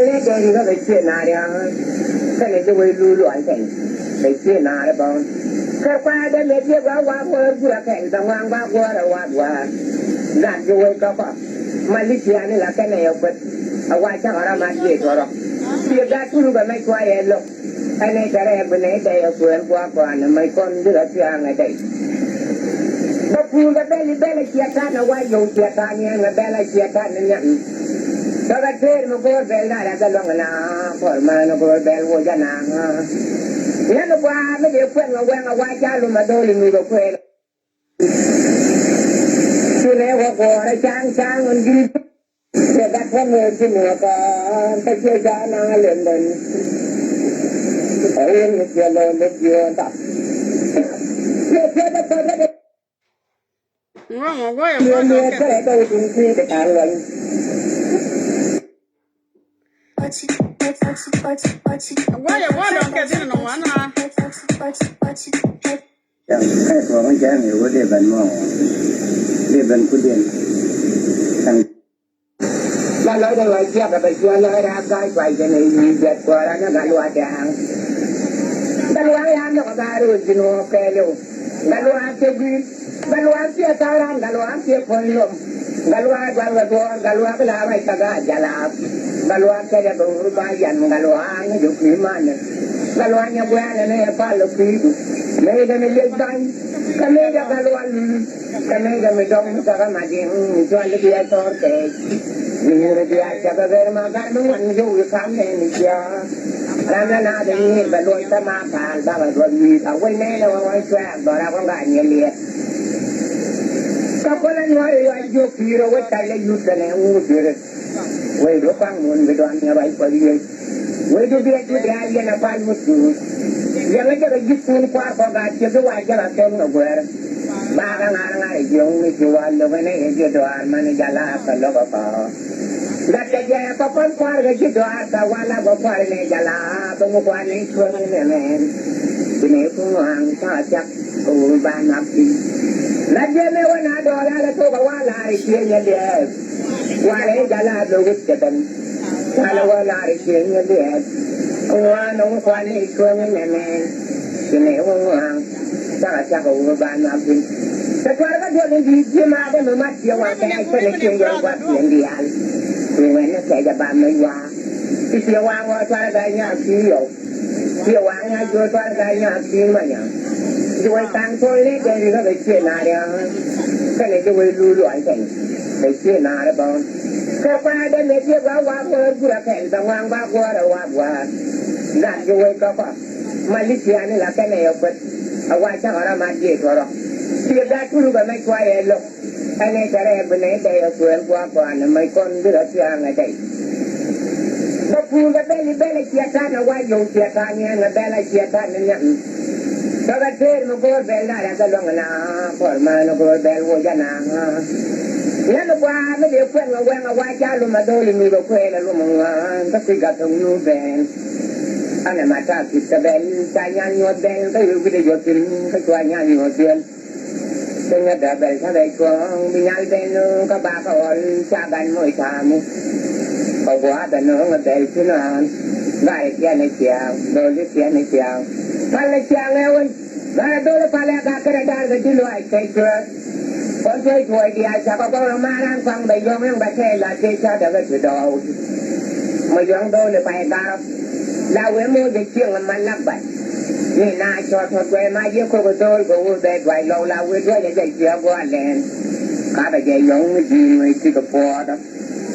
Lấy đen nó phải chia nào đi cái này tôi lưu loại cái phải chia nào đấy bọn cái qua đây lấy chia qua vừa cái tao mang qua rồi gạt rồi có Malaysia này là cái này ở bên ở ngoài chắc ở mà chia rồi chia gạt cũng có mấy quay ấy luôn anh ấy cái này bên này đây ở bên qua nó mấy con đứa chia ngày đây bất cứ cái bên chia cắt nó quay dùng chia cắt nha người bên chia cắt nó nhận đó là thế mà cô bé lại là cái lòng nào khỏi mà nó cô bé vô gia nàng nhớ nó qua mấy điều quen mà qua cha luôn mà tôi liền người quen chú này qua đây trang mình đi để các con người xin được cái chơi cha na liền mình ở yên một giờ lên một giờ tập ngon quá em cái này tôi cũng khi để ăn rồi quá đâu cái gì nó ngon à cái của con trai nhiều cái đề bài mò đề bài quyết định thằng là nói đây là chia cái bài chia nói ra cái bài cái này việt qua là nó gắn loa trang gắn loa làm nó có rồi chứ nó cái luôn gắn loa cái gì gắn loa chia sao làm gắn loa chia phần luôn gắn loa cái là bài cái jalan Galua kaya baru bayan galua nya juk di mana galua nya buan ne apa lebih me da me ledan kami da galua kami da me dong ka ma di jual lebih ator ke ni re dia ka ver ma ga no an ju kam ne ni ya rana na de ni ba lo ta ma ka ba ba ro ni ta we ne la wa swa ba ra ko ga ni le ka ko la no yo ju piro we ta le yu ta ne u dire Wei do pang mun be doan nya bai pali wei do dia tu dia ya na pai mutu ya la ja gi kun kwa ko ga che do wa ja la ken no gwer ba ga nga jong ni ju wa lo ne e je do ar man ja la ka lo ba pa la ja ja pa pan kwa ga je do ar ta wa la ba pa ne ja la ba mu kwa ni chuan ne ne ni ku ang ta chak ku ba na pi la je me wa na do la ko ba wa la ri che nya de Wale jala dogut ketan, kalau wala rising dia, wanong kwani kuang nene, sini wang, cara uban abin. Sekarang dia ni dia ada memat dia wakai kena kena buat yang dia. Kemudian saya jawab mewa, dia wang cara gaya dia wangnya jual cara gaya mana. Jual tangkol ni dia juga kecil ada, kena jual dulu aja. Để chia nào đấy bọn cái qua đây lấy chia qua vừa kẹn tao mang qua rồi gạt rồi có Malaysia này là cái này ở bên ở ngoài chắc ở mà chia rồi chia gạt cũng có mấy quay ấy luôn anh ấy cái này bên này đây ở vườn qua là mấy con đứa chia ngày đây bất cứ cái bên này chia cắt nó qua dùng chia cắt nha người bên này chia cắt nó nhận đó là thế mà cô bên này là cái lòng nào khỏi mà nó cô bên vô gia nàng nhớ nó qua mấy điều quen mà qua cha luôn mà tôi liền người quen là luôn mà tất cả thông nu bèn anh này mà cha thịt ta bèn cha nhà nhiều bèn cái điều cái điều tiền cái qua nhà nhiều tiền tôi nhớ đã bèn sao đây con đi nhà bèn các bà con cha bèn mỗi tháng có quá bèn nữa mà bèn chứ là lại kia này chèo đôi cái kia này chèo phải là chèo nghe ơi là tôi phải là cái đàn cái chứ loại cái chưa con chơi tuổi thì ai sao có mà đang quăng bầy giông đang bạch xe là chơi sao được cái chuyện đó mà giông tôi là phải cao là quê mua dịch chuyện là mạnh lắm vậy nhìn ai cho thuật quê mai giết cô của tôi cũng về vài lâu là quê tôi để dạy chuyện của anh lên cả bây giờ giông cái gì người chỉ có phò đó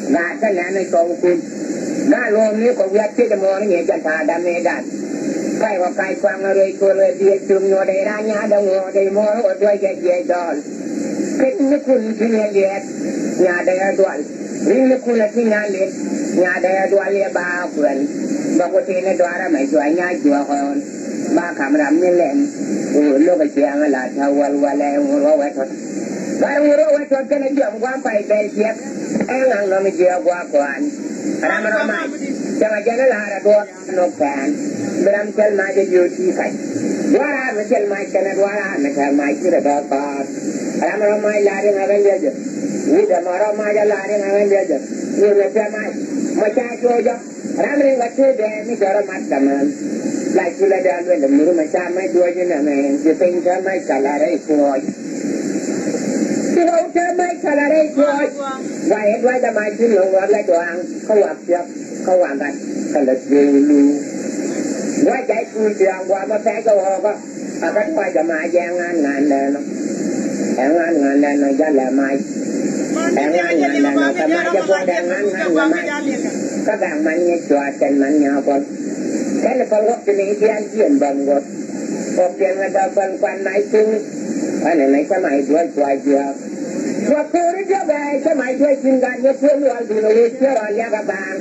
là cái này này cònคุณđã luôn nếu có việc chơi thì mua nó nhẹ chân thà đam mê đạn cái hoặc cái quăng rồi cô rồi đi trường nhỏ để ra nhà đông nhỏ để mua ở tôi dạy đó cái kun punya lihat nyada dual ini kun punya lihat nyada dual ya ba kun bago tene doara mai juanya jua kon ba kamram ni lem lo ka chiang la thawal wala ngoro wa thot ba ngoro wa thot kana jom kwa pai bel siap ang no mi jia kwa kwan ram mai jangan jangan la ra do no kan beram chal ma je yuti kai doara me chal mai kana doara me chal mai kira da pa ramai lari ngawen dia je. Ini dah marah maja lari ngawen dia je. Ini macam mai. mà cha cho ram ring vật chơi đèn mi cho mặt cảm lại chú là đàn với đầm nước mà cha mấy đuôi như này mình chỉ tin cho mấy cả là đây thôi chú đâu cho mấy cả là đây thôi vài cho mai chú lồng vào lại đoàn không hoạt được không hoàn thành cái lịch luôn vài chạy cùi tiền qua mà phải cho họ có cái vài cho mai giang ngàn đèn ngàn đèn nó ra là mai ngàn nó cái mai cho qua đèn ngàn là mai các bạn mình như chùa trên mình nhau con cái là con gốc cho nên đi ăn chuyện bằng gốc gốc chuyện người ta phân quan máy chung cái này mấy cái máy đuôi quay chưa và cô đi cho về cái máy đuôi chim gan như phương luôn thì nó đi chưa rồi nha các bạn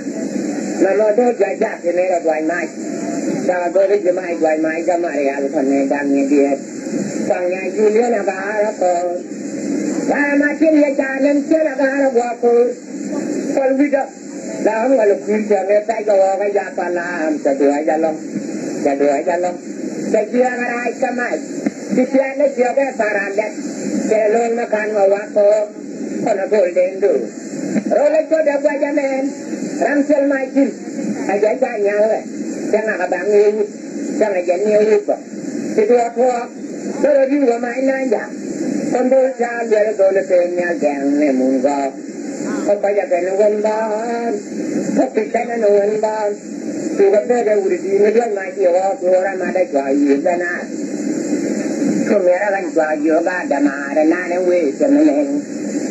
nó thôi chạy chạy thì này là quay máy sao tôi đi cho máy quay máy cho máy ăn phần này đang nghe điện còn nhà chú nữa là bà đó cô và mà trên nhà cha nên chưa là bà đó qua cô con đi đó là không phải lục kim trường người ta cho cái gia toàn làm sẽ đuổi ra lông sẽ chia cái mai thì chia nó chia cái paran đấy sẽ luôn nó can vào quá cô còn nó thôi đến đủ rồi lấy cho được qua cho nên làm chân mai chim hay giải cha nhau rồi chẳng là các bạn yêu chẳng là dẫn yêu rồi thì tôi rồi đi vào mai nay dạ con tôi cha giờ tôi là tiền nhà gàng này muốn vào không phải là cái nó quên ban không phải cái nó quên ban tôi có thể là udah di negeri macam orang ada jual dan Kumera kan jual juga ada mana nane wes semeneng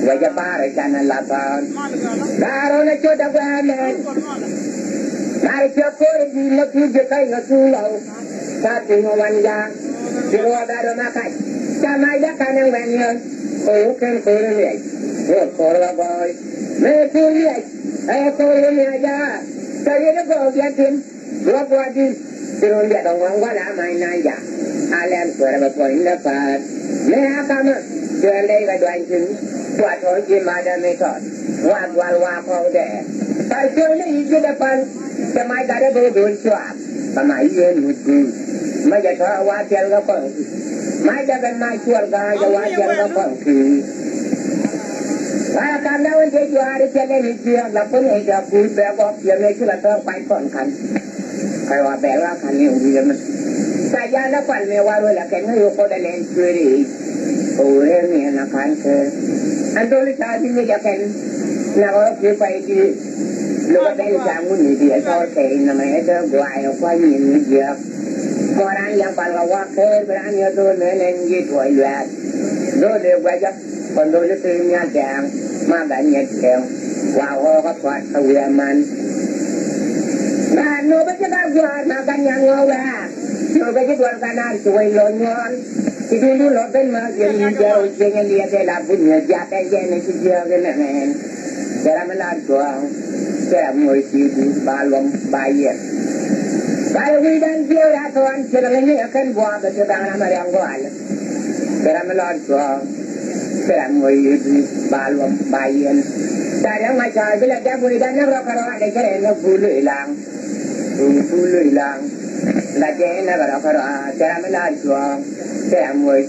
wajah para jangan lapan baru nak coba buanan nari cokor di negeri jekai ngasulau satu ngawanja di luar baru makan sama ada kan yang banyak bukan kurang ni kurang boy betul ni kurang ni aja saya ni kau biatin dua buatin turun dia dongeng wala main aja alam suara berpoin dapat mereka mah jual lega jual jin buat orang jin ada metod wal kau deh pasal ni itu depan semai ada berdua suap semai ini mudu macam tu wajar apa mai jangan mai jual gaya wajar apa kalau kamu nanti jual hari jalan hijau, lapun hijau pun berapa yang itu lah terpakai kan. Kalau berapa kan ni ujian. Saya nak pan mewah lah kan ni aku dah lencuri. Orang ni nak kan ke. Antara tadi ni kan nak orang pergi di luar dari jamu ni dia sorry namanya tu buai apa ni dia. Orang yang paling wakil berani tu nengi tu lihat. Dulu dia wajah Kondo itu punya jang, makanya jang, wow, apa kewiaman. Nah, nubi kita buat makanya ngawah, nubi kita buat kanan, cuy lonyon. Itu dulu lopen macam jauh, jangan dia telah punya jatah jenis sejauh kenamen. Cara melarang, cara mengisi balom bayar. Kalau kita dia tuan, cara ini akan buat sesuatu yang buat. Cara melarang. Seram người balom bayen ta đang mai trời với là cái vui đang nó ra cái để cái nó vui lười làng là cái nó ra cái đó cha mới la cho seram người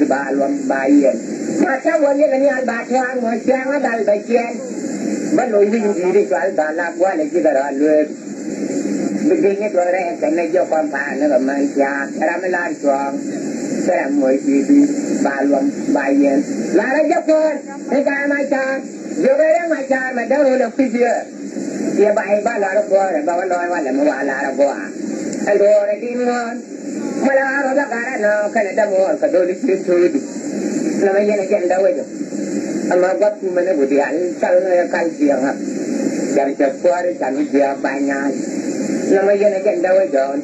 balom bayen mà cháu vừa như là nhà bà trang ngồi trang ở đây bài chen vẫn lối vinh gì đi cho bà làm qua để chỉ là lười bây giờ tôi đây cái này cho con bà nó là mai cha mới la cho seram người balom bayen là nó giúp con cái cái mai cha giờ đây đó mai cha mà đâu được phi chưa thì bài ba là nó qua rồi ba nói là mua là nó qua anh rồi này đi ngon mà là nó đã cả nó cái này ta mua cái đồ lịch sử thôi là bây giờ nó chuyện đâu vậy mà bắt mình nó buổi ăn sau nó canh chiang à chẳng chợt qua đi chẳng giờ bài nhà là bây giờ nó chuyện đâu vậy rồi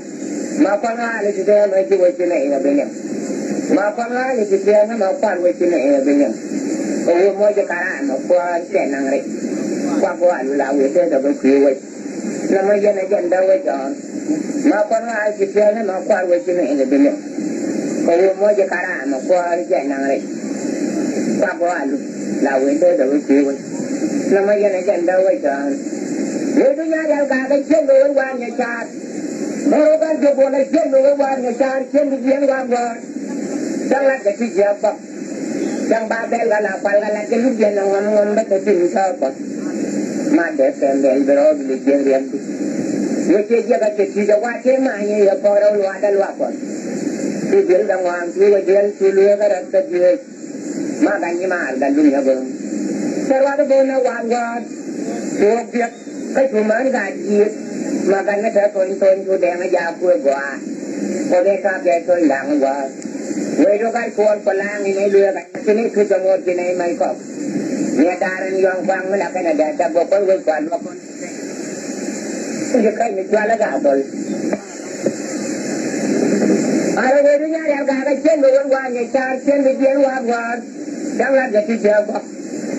mà con ai thì thế mà chỉ với này là bên nhau mà con ai thì thế nó mà quan với này là bên nhau ôi mỗi cái cara mà qua chuyện năng đấy qua là người thế là bên kia vậy là bây giờ nó chuyện đâu vậy rồi mà con ai thì thế nó mà quan với này là bên nhau ôi mỗi cái cara mà qua chuyện năng đấy qua là người thế là bên kia vậy là bây giờ nó chuyện đâu vậy rồi nếu chúng ta giao cả cái chuyện đối quan nhà cha nếu con chụp bộ này chuyện đối quan nhà cha chuyện đi diễn quan rồi đang là cái gì vậy đang ba bel là phải là cái lúc gì nó ngon ngon bắt đầu tìm sao vậy mà để xem đến rồi bị riêng riêng người kia giờ cái chuyện đó qua thế mà như là có đâu loa đã loa còn thì biết rằng hoàng thì cái chuyện thì lừa cái đó gì mà cái gì mà đã luôn nhà vợ sau đó cái bên nó hoàn toàn thuộc việc cái chủ mến cái gì mà cái nó sẽ tôn chủ đen nó giao quê quả có để các cái tôi làm quả người đó cái cuốn của làng này lừa cái này cứ cho một cái này mày có nhà daran yang quang mana kana data bokol we kwan bokol cái này cho là cả rồi ở đây đi nhà cả cái trên đồ qua nhà cha trên đi diễn qua đang làm cái gì chơi qua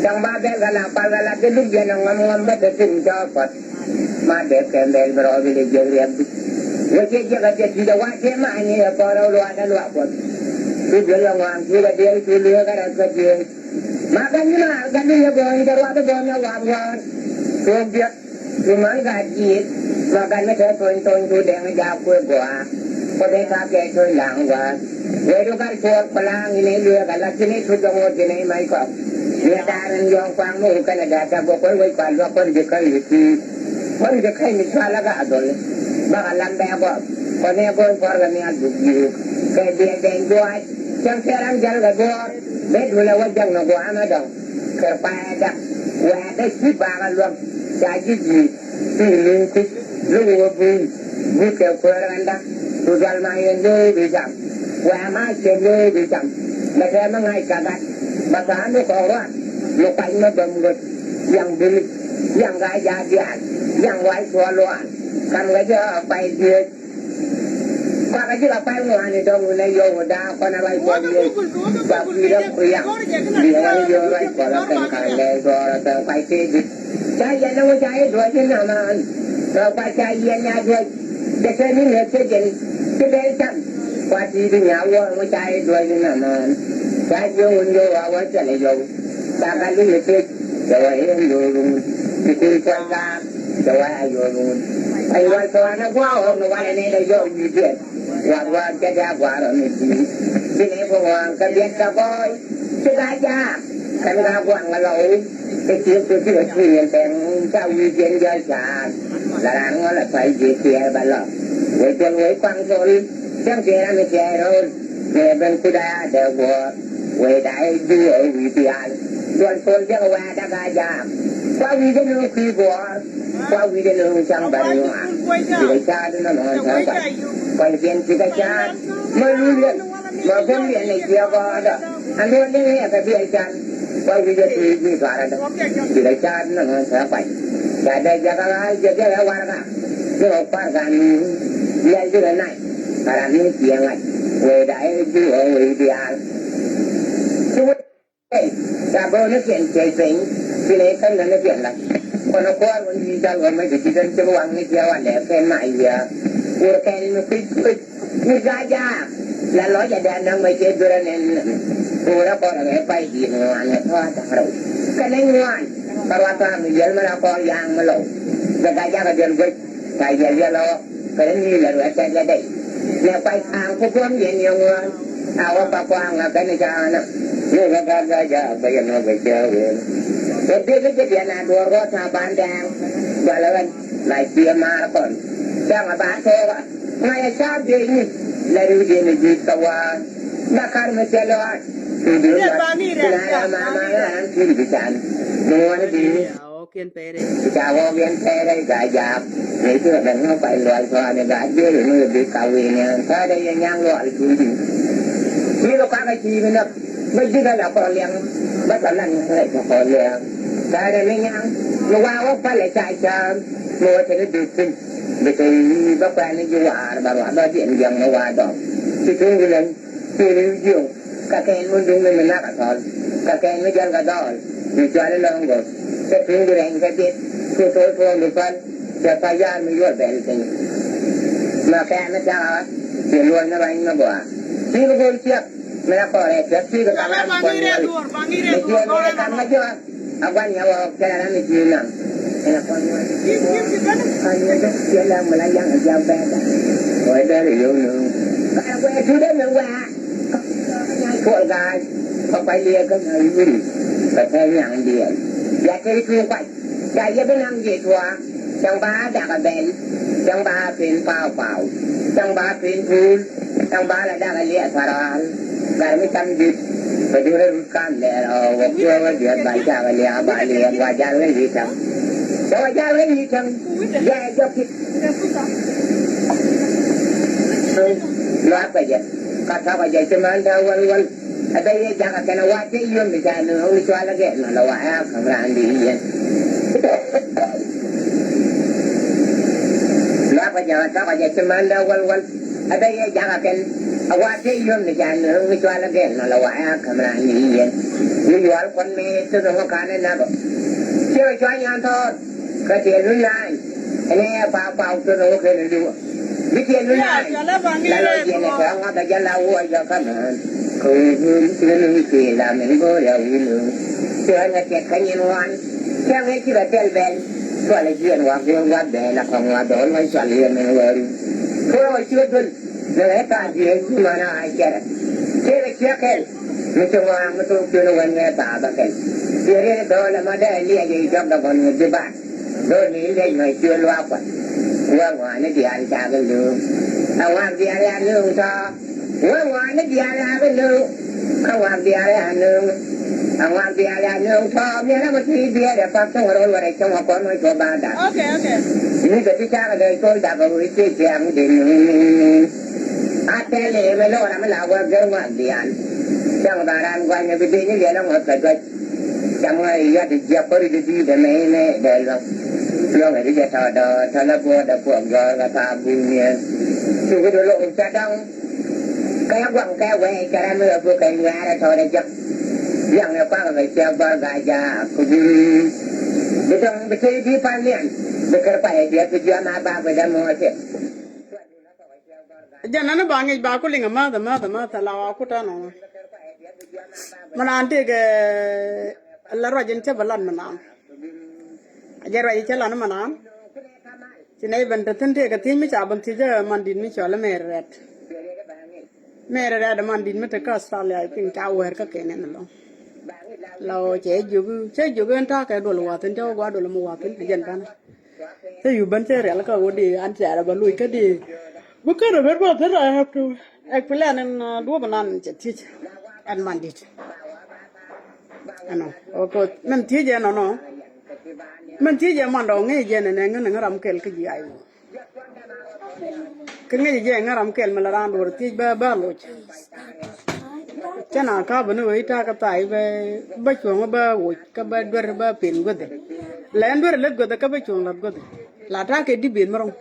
đang ba bé cái là cái lúc diễn ngâm ngâm bắt được tin cho Phật mà đẹp kèm đèn rồi đi diễn riêng người kia cái gì đó qua thế mà anh ấy có đâu loa đã loa Phật cứ diễn là hoàng cứ là diễn cứ lừa cái đó cái gì mà cái gì mà cái gì rồi cái loa cái con nó hoàng hoàng công việc thì mới cái gì mà cái nó sẽ tôn chú đèn giao quê quả có thể các cái thôi làng quả về đó cái cuộc làng này lừa cái là cái này thôi trong một cái này mấy có người ta đang dọn quang mua cái này đã bộ quay quay quán lo con việc cái gì con việc cái mình xóa là cả rồi mà làm bè bỏ con này con phải làm nhà giúp gì cái đèn đèn đuôi chẳng thể làm gì cái đó biết rồi là chẳng nó quá mà đâu cái phải đặt và cái chip vào luôn cái gì thì lu bu ke kuranda tu dal mai ndo bi jam wa ma che ndo bi jam da ke ma ngai kagat ba ta no ko wa lo pai ma bam got yang bili yang ga ya dia yang wai so lo kan ga ja pai dia ba ga ji la pai no ani dong ne yo da ko na wai ko dia ba pi da ku yang dia wai yo wai ko la kan kan le so ta pai te ji cha ya no cha e do ji na ma rồi qua chạy về nhà rồi để xem những người chơi gì cái đấy chậm qua đi đi nhà qua mới chạy rồi như nào mà chạy vô vào chạy lại vô ta cái những người chơi rồi em vô luôn thì tôi quay ra rồi ai vô luôn ai quay qua nó quá hôm nó quay này đây vô gì chuyện qua cái ra qua rồi mình chỉ cái này của hoàng cái biết cái voi cái gái cha cái ra quăng là lâu cái chuyện tôi chỉ là chuyện tiền sao gì chuyện chơi xả là đang nói là phải gì kia bà lọ với chân với quăng thôi chẳng kia là mình chơi rồi về bên khu đa đều của về đại du ở vị trí ai đoàn tôn chắc qua đã ga già qua vị trí nước khi của qua vị trí nước trong bà nước thì cái cha nó nói sao vậy còn chuyện thì cái cha mới lưu luyện mà phân biệt này kia có đó anh luôn đi nghe cái việc cha qua vị trí thì gì cả đó thì cái cha nó nói sao vậy ada jaga jaga warga yo pargan ya juga nai para ni tiangai we dai ju we dia sa bo nó chuyện chơi tính thì lấy thân là nó chuyện là còn nó qua còn gì đâu mà mấy cái dân chơi quăng cái kia anh để xem mày giờ vừa cái nó cứ như ra ra là nói giờ đàn đang mấy chơi đưa nên tôi đã có là phải gì mà anh thôi chẳng đâu cái này ngoan Perwata menjual mereka yang melo. Bergajah kejual gue, saya jual kerana ni lalu saya jadi. Lepas aku pun yang awak pakuang akan jalan. Ni gajah bayan mau berjalan. Jadi kejadian ada dua orang bandang jalan naik dia maraton. Jangan bahasa mai sab dia ni lalu dia ni di kawan. Bakar menjalan. Tidur lah. Mama nanti bicara. Mua nó đi chào ông viên xe đây gà dạp để chưa đừng không phải loại xoa này gà dưới để người bị cào vì nè tới đây nhang loại gì chỉ có cái gì nữa mấy chứ là còn liền bất là lành lại còn liền tới đây mới nhang nó qua có phải lại chạy chờ mua thì nó được xin vì thì bác quen nó vô hòa bà bảo đó chuyện dần nó qua đó thì thương cái lần thì lưu dương các em muốn dùng mình nát cả thôi các em mới dân cả đó mình cho nó lâu rồi cái thứ người anh cái biết tôi thôi được phân giờ thời gian mình luôn bền tình mà cái nó cho chuyện luôn nó bánh nó bỏ chỉ có vô chiếc mình đã có này trước khi có cảm ơn còn nhiều mình chưa có cảm ơn chưa à quan nhau cái là mình chưa nè cái là con nuôi con nuôi cái chuyện là mình lại dăng ở giao bé rồi bé thì vô nữa cái là quê thứ đến nữa qua nhai cuộn gà không phải lia cái này gì phải theo nhàng điện dạ cái thứ vậy chạy cho bên năm gì thua trong ba đã cả bền trong ba phim phao phao trong ba phim phun trong ba là đã cả liệt phá và mới tâm dịch phải đưa lên cam để hoặc chưa có việc bài trả và liệt bài liệt và trả lên gì chẳng cho trả lên gì chẳng dạy cho kịp loạt bây giờ các thằng bây giờ cho mình theo quên quên ở đây chắc là cái nào quá chứ dương thì chạy nữa không đi qua là ghét mà là quá không làm gì vậy loạt bây giờ các bây giờ cho mình theo quên quên ở đây chắc là cái quá chứ dương thì chạy nữa không đi qua là ghét mà là quá không làm gì vậy như vậy con mẹ tôi không có nên nào chơi cho nhau thôi cái chuyện lúc này anh em bao tôi không có được biết chuyện lúc này là lời chuyện này phải không ta cho lâu rồi cho các bạn không hướng chỉ là mình có điều gì nữa chơi là chết cái nhân ngoan theo cái chỉ là chơi bền gọi là chuyện hoặc vương quan để là không là đốn với soạn liền mình rồi thôi chưa tuân để ta chuyện mà nó ai chết thế là chết cái mình chung hoàng mình chung chưa nó nghe ta ba cái thế đó là mà đây lia gì trong đó còn người bạn đôi nghĩ lên người chưa loa quật qua ngoài nó đi ăn cha cái lương hoàng đi ăn lương cho qua ngoài nó đi ăn cái lương hoàng đi ăn lương hoàng đi ăn lương cho nên nó mới đi bia để phát trong rồi vào đây trong họ con nói cho ba đã ok như cái cha cái đời tôi đã có người chơi chàng thì thế này mới lo là mới làm qua cái ngoan đi ăn chẳng bà ăn qua nhà bị đi như vậy nó ngọt cái chẳng ai ra thì giờ có đi để mấy để lòng lo ngày đi thọ đó thọ là bùa đã buồn rồi là ta buồn miền chú cái đồ lộn cha đông cái quăng cái quay cái mưa vừa cái nhà đã thọ để chắc yang là qua cái xe ba gà già cũng bây giờ bây giờ đi pan liền bây giờ phải đi cái chuyện mà ba bây giờ mua thế giờ nó bằng cái ba cô linh mà ta lao cô ta nó mà anh thì cái là rồi dân chơi ballan mà nam giờ rồi chơi lan mà nam chỉ này bên thân thì cái thiên mới chả bên thì giờ mandin mới chọn là mẹ rệt mandin mới cái Australia thì cao hơn cái này nó lo chế dù anh ta cái đồ lúa thì cho qua đồ là mua thì dân can thế dù bên chơi là cái đi ăn chả là bên lui cái đi bữa cái rồi biết bao thế là have to explain and do banan chết and mandit ano okay men tije no men tije mando ngi je ne ngaram kel ke ji ay ke ngi je ngaram kel mala randur tije ba lo chana ka banu ita ka tai ba chuang ba wo ka ba dwer ba pin gode len dwer le gode ka ba chuang la gode la ta ke di bin marong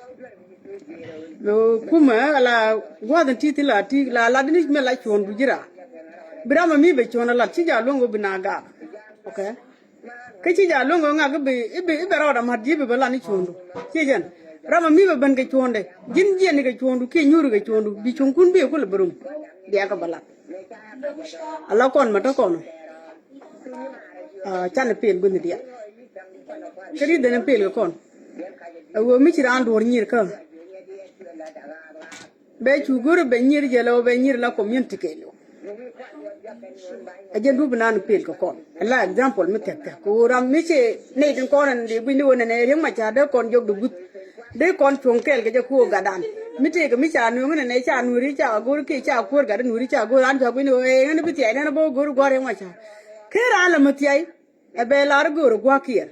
lo kuma la gwadan titi la dini me la chuang du jira Birama mi be chona la chija longo binaga okay ke chija longo nga ke be rawda ma di be bala ni chondu chijen rama mi be ban ke chonde jin ni ke chondu ke nyuru ke chondu bi chonkun be ko le brum dia ka bala ala kon ma to kono chan pel gun dia kedi den pel ko kon wo mi chira andor nyir ka be chuguru be nyir jelo be nyir la community ke lo ajen du banana pel ko kon la example mi tek ko ram mi che ne din kon de bi ni wona ne reng ma cha de kon jog du gut de kon chong kel ke ko gadan mi te ko mi cha nu ngene ne cha nu ri cha go ke cha ko ga nu ri cha go ran cha bi ni e ngene bi ti ne bo go go reng ma cha ke ra la mi ti ai e be la go go kier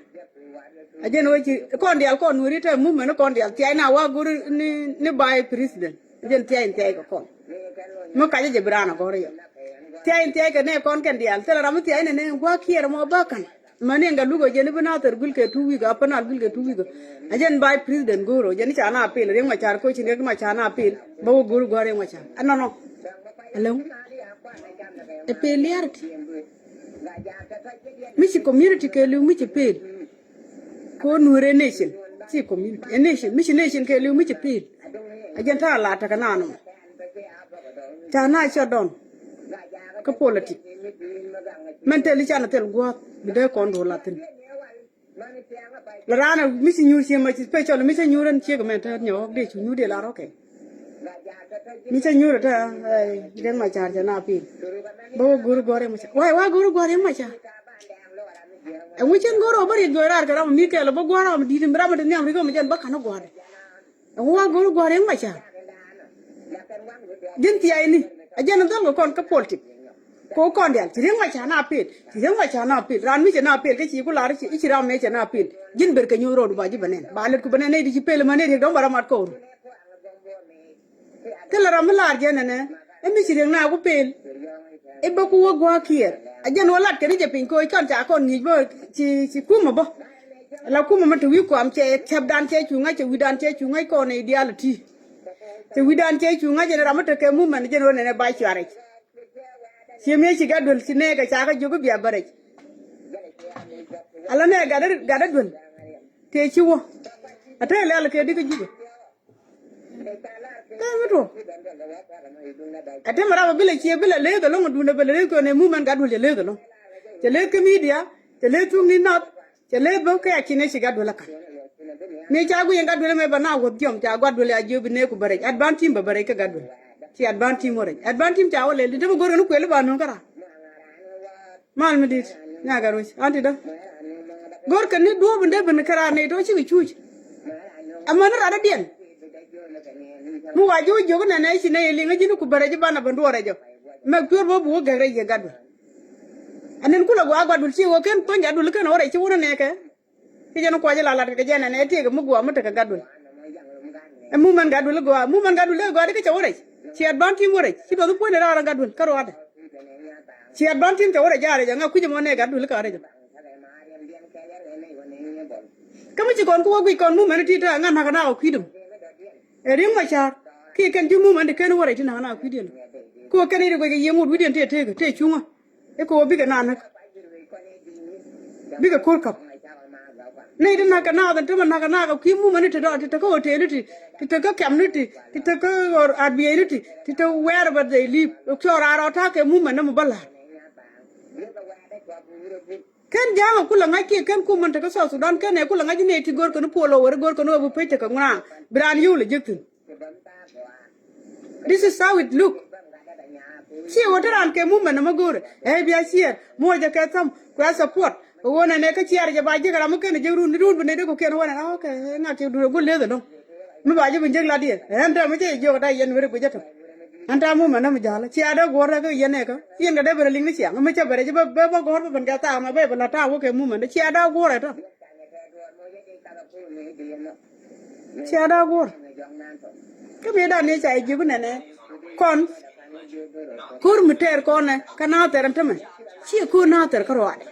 ajen o chi kon dial kon nu ri te mu me no kon dial ti ai na wa go ni by president ajen ti ai ko kon mo ka je brana go ri tiai ke ne kon ken dial tela ram tiai ne gwa kier mo bakan mane nga lugo je ne bana ter gul ke tuwi ga pana gul ke tuwi ga ajen by president goro je ni chana apel re ma char ko chi ne ma chana apel bo guru gore ma char anono hello e peliar mi chi community ke lu mi chi pel ko nure nation chi community a nation mi chi nation ke lu mi chi pel ajen ta la ta kana no chana cha don ka politic mentally chana tel gwa bide kon do latin la rana mi si nyur si ma ci special mi si nyuran ci ga menta nyo de ci nyu de la roke mi si nyur ta den ma char jana pi bo guru gore ma wai wa guru gore ma cha and we can go over it go ra ka mi ke lo bo gwa ra di bra ma ni am ri ko mi jan ba kana gwa and wa go gwa re ma cha din ti ai ni a jan dal ko kon ka politic ko kon dia ti ma cha na pit ti ma cha na pit ran mi cha na pit ke chi ku la ri chi ra me cha na pit jin ber ka nyu ro ba ji banen ba le ku banen ne di chi pel ma ne ri do bara mat ko kala ram la je ne ne e mi chi na ku pel e ba ku gwa kier a jan wala ke ni je pin ko kon cha kon ni bo chi ku ma bo la ku ma tu wi ko am che tab dan che chu nga che wi dan che chu nga ko ne ideality che wi dan che chu nga je ram ta ke mu man je no ne ba chi are si me chi ga dul si ne ga cha ga jogo biya bare ala ne ga da dul te chi wo ata le ala ke diga jigo ka muto ate mara ba bile chi bile le ga lo ndu ne bile le ko ne mu man ga dul le ga lo te le ke media te le tu ni not te le bo ka chi ne chi ga dul ka me cha gu yen ga dul me ba na wo jom cha ga dul ya jobi ne ku bare advantage ba bare ka ga dul ci advantage mo rek advantage ta wala li dama goro no ko le ba non kara mal mi dit nya garo anti da gor kan ni do bende ben kara ne to ci cuuj amana ra da den mu waju jogo na nay ci ne li nga jinu ko bare ji bana ba ndore jo me tur bo bu ga re ye gadu anen kula gwa gadu ci wo ken to njadu ken ore ci wona ne ke ci jeno ko jala la ke jena ne te ga mu gwa mu ta gadu mu man gadu le gwa de ke ci ore ci advantage mo rek ci do ko ne ra gadu karo ada ci advantage to ore jare nga ku mo ne gadu le ka re kamu ci kon ko wi kon mu men ti ta nga na kana ko kidum e rim ma cha ki kan ju mu men de ken wore ti na na kidum ko ken ri ko ye mu wi den te chunga e ko bi ga na na bi ga ko kap nei de na kana da to na kana ko ki mu men ti do ti ko hotel ti to ko kam ni ti to ko RBI ni ti to wherever they live ko ra ra ta ke mu men na mu bala kan janga kula ngaki kan ku man ta ka so Sudan kan ne kula ngaji ne ti gor ko no polo wor gor ko no bu pete ka ngana bran yu le jektin this is how it look si wotaran ke mu man ma gor e biya sier mo ja ka tam ko support wona ne ka ciar ja ba je kala mo ken je ru ni ru ne de ko ken wona okay ngaki du go le do mi ba je bin je la die en ta mo je jo ta yen wor ko jata anta mu man ma jala ci ada gor la ko yene ka yen ga de bere ling ni ci ma ca bere je ba gor ba ban ga ta ma be la ta wo ke mu man ci ada gor ta ci ada gor ke be da ne sai ji bu ne kon kur mi ter kon ne kana ter ntame ci ko na ter ka ro ade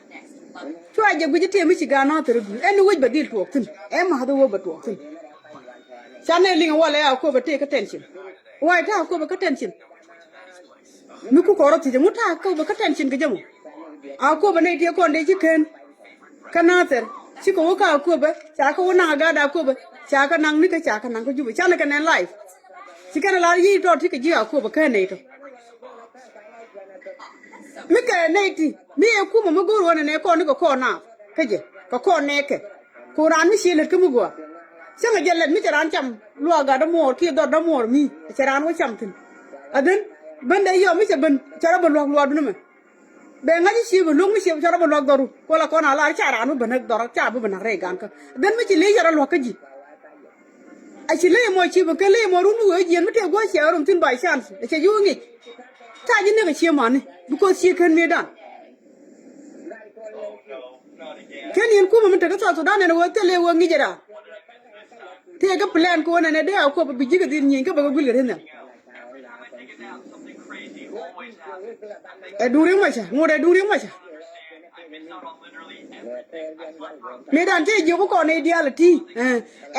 to aje gu je te mi ci ga na ter du en wo ba dil to tin e ma do wo ba to tin chane ling wala ya ko ba te ka tension wai ta ko ba ka tension mi ku ko ro ti mu ta ko ba ka tension ga jamu a ko ba nei te ko ne ji ken kana ter ci ko ka ko ba cha ko na ga da ko ba cha ka nang ni ka cha ka nang ko ju ba cha na ka ne life ci kana la yi to ti ka ji a ko ba ka nei to mi ka nei ti mi e ku ma go ro ne ko ni ko na ka je ko ne ke ko ran mi shi le ku mu go sanga jelle mi taran cham lo ga da mor ki do da mor mi taran wo cham tin aden bande yo mi se ben chara bo lo du me be ngaji si bo lu mi se chara bo lo doru ko la ko na la chara anu ben do cha bo ben re gan ka ben mi ci le yara lo ka ji a ci le mo ci bo ke le mo ru nu ji mi te go che rum tin bai chance che yu ngi ta ji ne ga che ma ni ko si kan me dan ken yen ku mo te ka so dan ne wo te le wo ngi jara te ga plan ko na ne de ko bi jiga din nyin ka ba gul ga den e duri ma cha ngore duri ma cha me dan te je ko ne ideality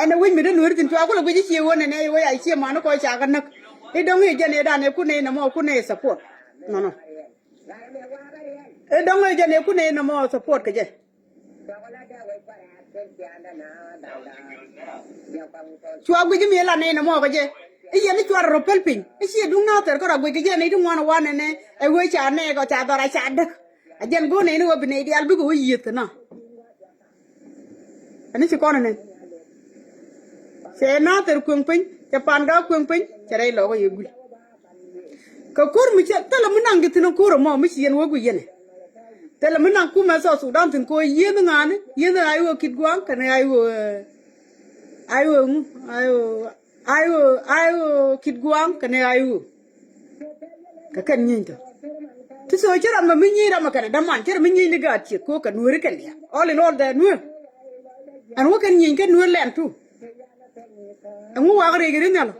en wi mi de nur tin to ko la bi ji wona ne wo ai che ma no ko cha ga nak e dong e je ne dan ne ku ne na mo ku ne support no e dong e je ne ku ne na mo support ka je chua gwi mi la ne na mo ga je e ye ni chua ro pel pin e si du na ter ko ra gwi ge ne du wana wana ne e we cha ne ko cha dora cha dak a jen go ne ni wo bi ne ideal bi go yit na ani si ko ne se na ter kun pin cha pan ga kun pin cha dai lo go yegul ko kur mi cha tala mu nang tin ko ro mo mi si yen wo gwi ye ne te la menang ku ma so Sudan tin ko yen ngane yen ayo kit gwang kan ayo kit gwang kan ayo ka kan nyinto ti so chira ma minyi ra ma kan da man chira minyi ni ga chi ko kan Nuer kan ya all in all the Nuer an wo kan nyin kan Nuer len tu an wo wa gare gare nyalo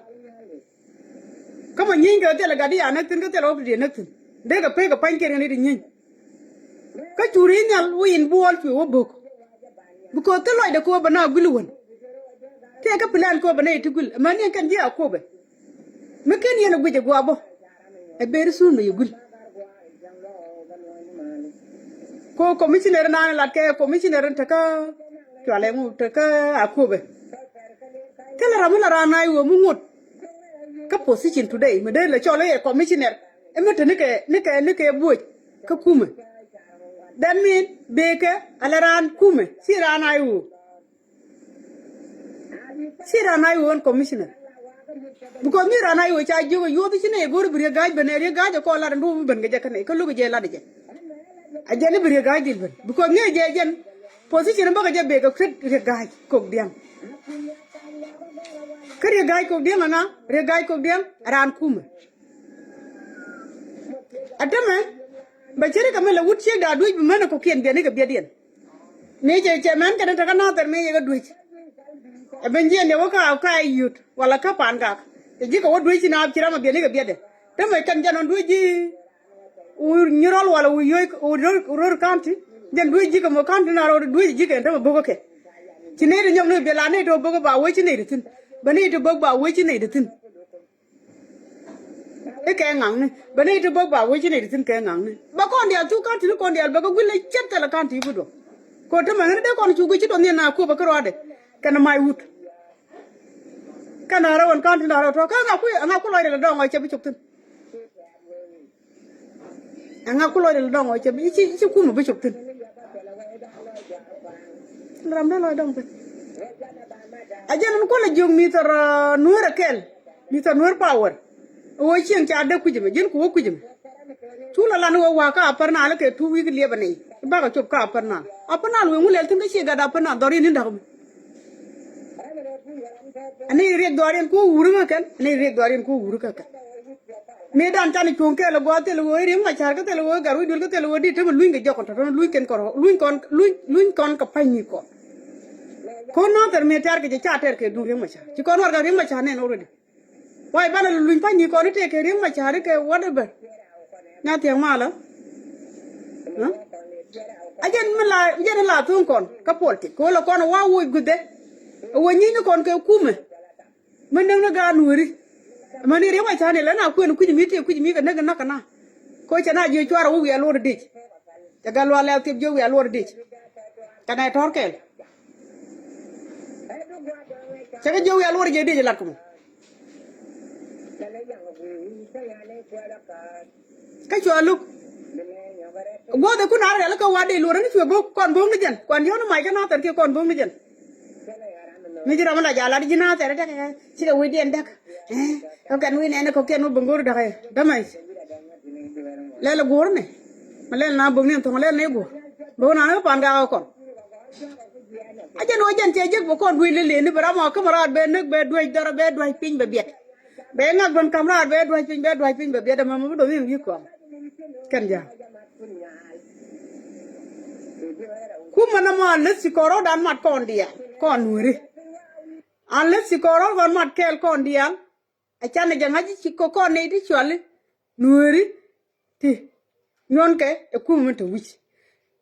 kama nyin ga te la ga di anak tin ga te lo di anak tin de ga pe ga pan ke ni di nyin ka churi nyal win bol fi wo bok buko te loy de ko bana gulwon te ka plan ko bana itigul man yan kan dia ko be me ken yana guje gwa bo e ber sun me yugul ko commissioner na la ke commissioner ta ka twale mu ta ka akobe kala ramula rana yo mu ngot ka position today me de la chole commissioner e me te ne ke buoj ka kume that mean beke alaran kume sirana yo on commissioner because mi rana yo cha jigo yo ti ne gor bire gaj benere gaj ko la ndu ben ga jakane ko lu je la de a jene bire gaj dil ben because ne je jen position ba ga je be ga kret re gaj ko diam kare gaj ko diam na re gaj ko diam ran kume adame ba chere kamela wut che ga duj bi mena ko kien be ne ga be dien ne je man ka ta na ter me ga duj e ben je ne wo ka yut wala ka pan ga ji ko duj na chira ma be ne ga be de te me kan janon duj ji u nyirol wala u yoy u ror kanti den duj ji ko mo kanti na ro duj ji ke ta bo ko ke ci ne nyom ne be la ne to bo ko ba wo ci ne tin ba ne to bo ba wo ci ne tin e ke ngang ne ba ne to ba wo ci ne tin ke ngang ne ba kon dia tu kan tin kon dia ba ko gulle chetta la kan ti budo ko to ma ne de kon chu gu ci to ne na ko ba ko ade kana mai wut kana rawon kan tin ro to ka nga ku lo de do ngo ci bi chuk tin nga ku lo de do ngo ci bi ci ku mu bi chuk tin ram da lo dong pe ajan ko la jong mi tar Nuer kel mi tar Nuer power wo chen cha de ku jime jin ko ku jime tula lan wo wa ka parna la ke tu wi le bane ba ka chop ka parna apana lo mu le tin ka che ga da parna dori ni ndam ani re dorin ko wuru ka ani re dorin ko wuru ka me dan tan chon ke la go te lo ri ma char ka te lo garu dul ka te lo di te luin ga jokon to luin ken ko luin kon ka pani ko no ter me tar ke cha ter ke du ri ma cha ci kon war ga ri ma cha ne no ri why bana luñ pa ni ko ni te ke ring ma chari ke whatever na te mala ajen mala jen la tun kon ka polti ko la kon wa wo gude wo ni ni kon ke kume men na ga nuri mani re ma chani la na ku ni ku mi ka na kana ko cha na je chwara wo ya lor dik ta ga lo la te jo ya lor dik kana torkel cha ga jo ya lor je dik la ko cái chùa lúc bố thì cứ nói là cái qua đi luôn đó chùa bố còn bố nó dần còn nhớ nó mày cái nó tận kia còn bố nó dần mình chỉ làm là giả là đi nào thế đấy chỉ là uy điên đấy không cần uy này nó có kia nó bưng gối được hay đó mày lên là gối này mà lên nào bưng niệm thằng lên này bố nào nó còn gạo còn anh cho nó dần chơi giấc bố còn uy lên liền nó bảo mà cái mà ra bên nước bên đuôi đó bên đuôi pin bên biệt bé ngạc bên camera bé đuôi pin bên biệt đó mà mới đối với quoi cần giờ kuma na ma lesi koro dan mat kon dia kon nuri an lesi koro kon mat kel kon dia a chane janga ji ko kon ne di chwali nuri ti nyon ke e kuma to wich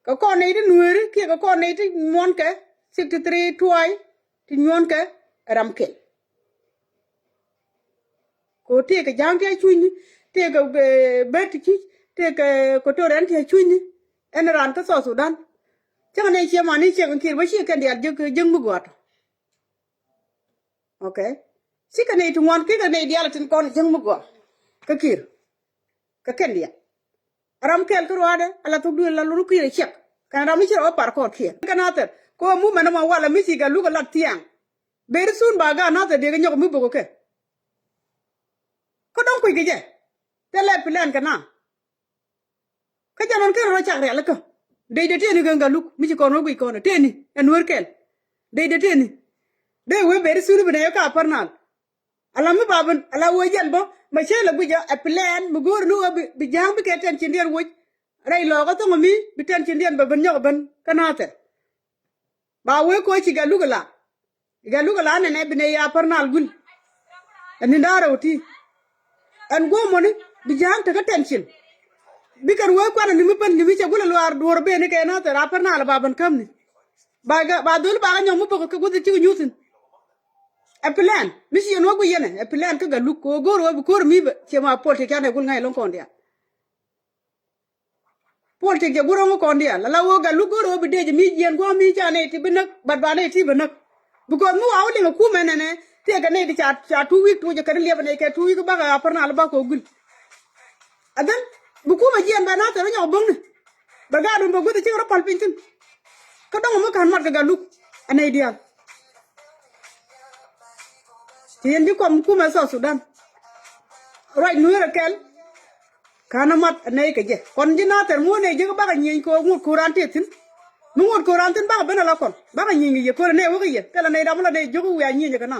ko kon ne di nuri ki ko kon ne di mon ke 63 tuai ti nyon ke ram kel ko te ke jang te chuni te ke bet ki te ke ko to ran te chuni en ran ta so Sudan chắc này chia mà đi chia con kia với chia cái điện dưng bực gọt, ok, chỉ cái này chúng ngon cái này điện là trên con dưng bực gọt, cái điện, ram kel cái rồi đấy, là tôi đưa là lúc kia check, cái ram chỉ ở park kia, cái nào thế, có mua mà nó mà qua là mình chỉ cái lúc là tiang, bây giờ xuân baga nào thế để cái nhóc mình bực ok, có đông quỳ cái gì, thế là plan cái nào, cái cho nên cái rồi chắc rẻ là cơ. de teni ganga luk mi ci kono gui kono teni en werkel de teni de we ber sunu bene ka parnal ala mi baban ala wo jel bo ma chela guja a plan mu gor no bi jang bi keten ci nder wuj ray lo ko to mi bi ten ci nder ba ban ñok ban kanate ba we ko ci galugala ne bine ya parnal gul ani ndara wuti an go moni bi jang ta ka tension bi kan wo kwana ni mi ban ni mi ci gula luar dor be ne ke na ta ra parnal baban kam ni ba dul ba ñom mu ko gudu ci ñutin a plan mi ci no gu yene a plan ka galu ko goro bi ko mi ba ci ma polte ka ne gul ngay lon ko ndia polte je guro ngo ko ndia la wo galu goro bi deje mi jen go mi ja ne ti binak bad ba ne ti binak bu ko mu awli ngo ku menene te ga ne di cha 2 week to je kan leba ne ke 2 week ba ga parnal ba ko gul adan bu ku ma jen ba na ta ñoo bong ne ba ga dum ba gudu ci ro pal pintin ka dong mo kan mat ga galu anay dial tien di kom kuma so Sudan right Nuer kel kana mat anay ke je kon jina ter mo ne je ba ga nyen ko ngut kuran tetin mu ngut kuran tin ba ga bena la kon ba ga nyen ye ko ne wo ye kala ne da mo la ne jogu wa nyen kana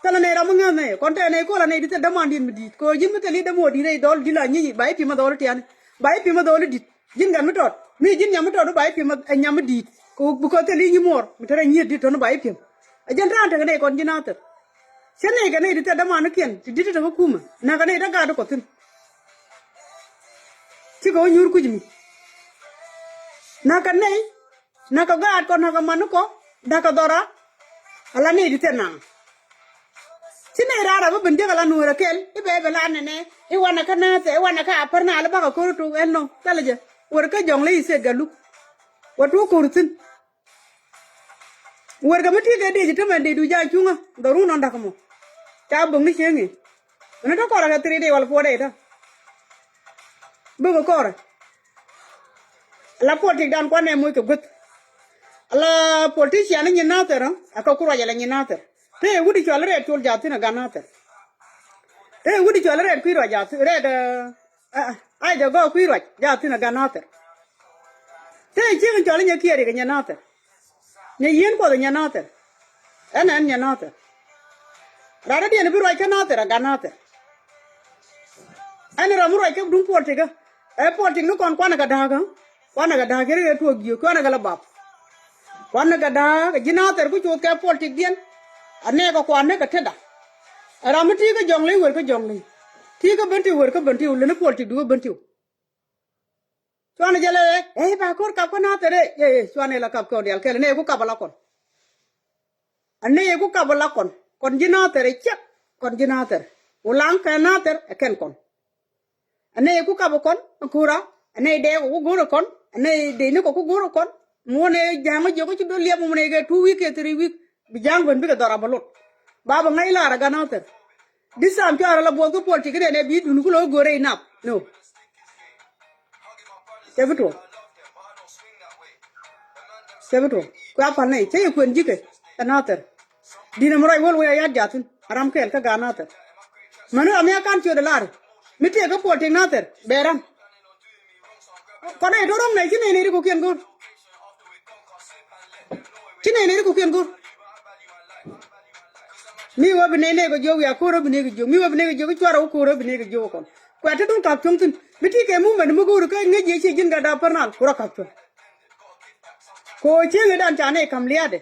kala ne da mo ngane kon te ne ko la ne di te demandin mi di ko jin mi te li de mo di ne dol di la nyi bay pi ma dol tian bay pi ma dol di jin gan mi tot mi jin nyam tot bay pi ma nyam di ko bu ko te li nyi mor mi tere nyi di to no bay pi a jan ran te ne kon jina ter sene ga ne di te demanu ken ti di te ko kuma na ga ne da ga do ko tin ci ko nyur ku jimi na ka ga ko na ka manu ko da ka dora ala ne di te na sine rara ba binde gala Nuer kel ibe be la ne I wana ka na te wana ka aparna ala ba ko to enno kala je wor ka jongle ise galu watu ko rutin wor ga mati ga de tama de du ja chunga daru non da kamo ta bongi chengi na to ko ra 3 de wal 4 de ta bugo ko ra la politik dan ko ne moy ko gut ala politician ni na te ra aka ko ra ya ni na te te wudi cho re tol jati na ganata te wudi cho re kwiro jati re da ai da go kwiro jati na ganata te jing cho nya kiere ga nyanata ne yen ko nya nata ana nya nata rara di ne biro ka nata ra ganata ani ra muro ka dum politika e politik no kon kwana ga daga re to giyo kwana ga la bab kwana ga daga jinata ku cho ka politik dien ane ko kwane ka teda ramati ka jongle wer ka jongle ti ka benti wer ka benti ulene polti du benti swane jale ba kor ka kona tere swane la kap ko dial kele ne ku kabala kon ane ku kabala kon jina tere chek kon jina tere ulang ka na tere ken kon ane ku kabakon kura ane de ku goro kon ane de ne ko ku goro kon mo ne jama jogo ci do liam mo ne ga 2 week 3 week bijang ben biga dara balot baba ngai la raga nater disam piara la bogo politik ne bi dun ko lo gore inap no sebeto ko apa nei te ko njike nater dina moray wol ya jatun aram kel ka ganater manu amya kan tio dolar miti ka politik nater beram ko ne dorong nei kine ne ko ken gor kine ne ko ken gor mi wa bine ne go jo ya ko ro bine go jo mi wa bine go jo ko chwara ko ro bine go jo kon ko ta dun ka chung tin biti ke mu men mu go ka ngeje che jin ga da parnal ko ra ka chung ko che ne dan cha ne kam liya de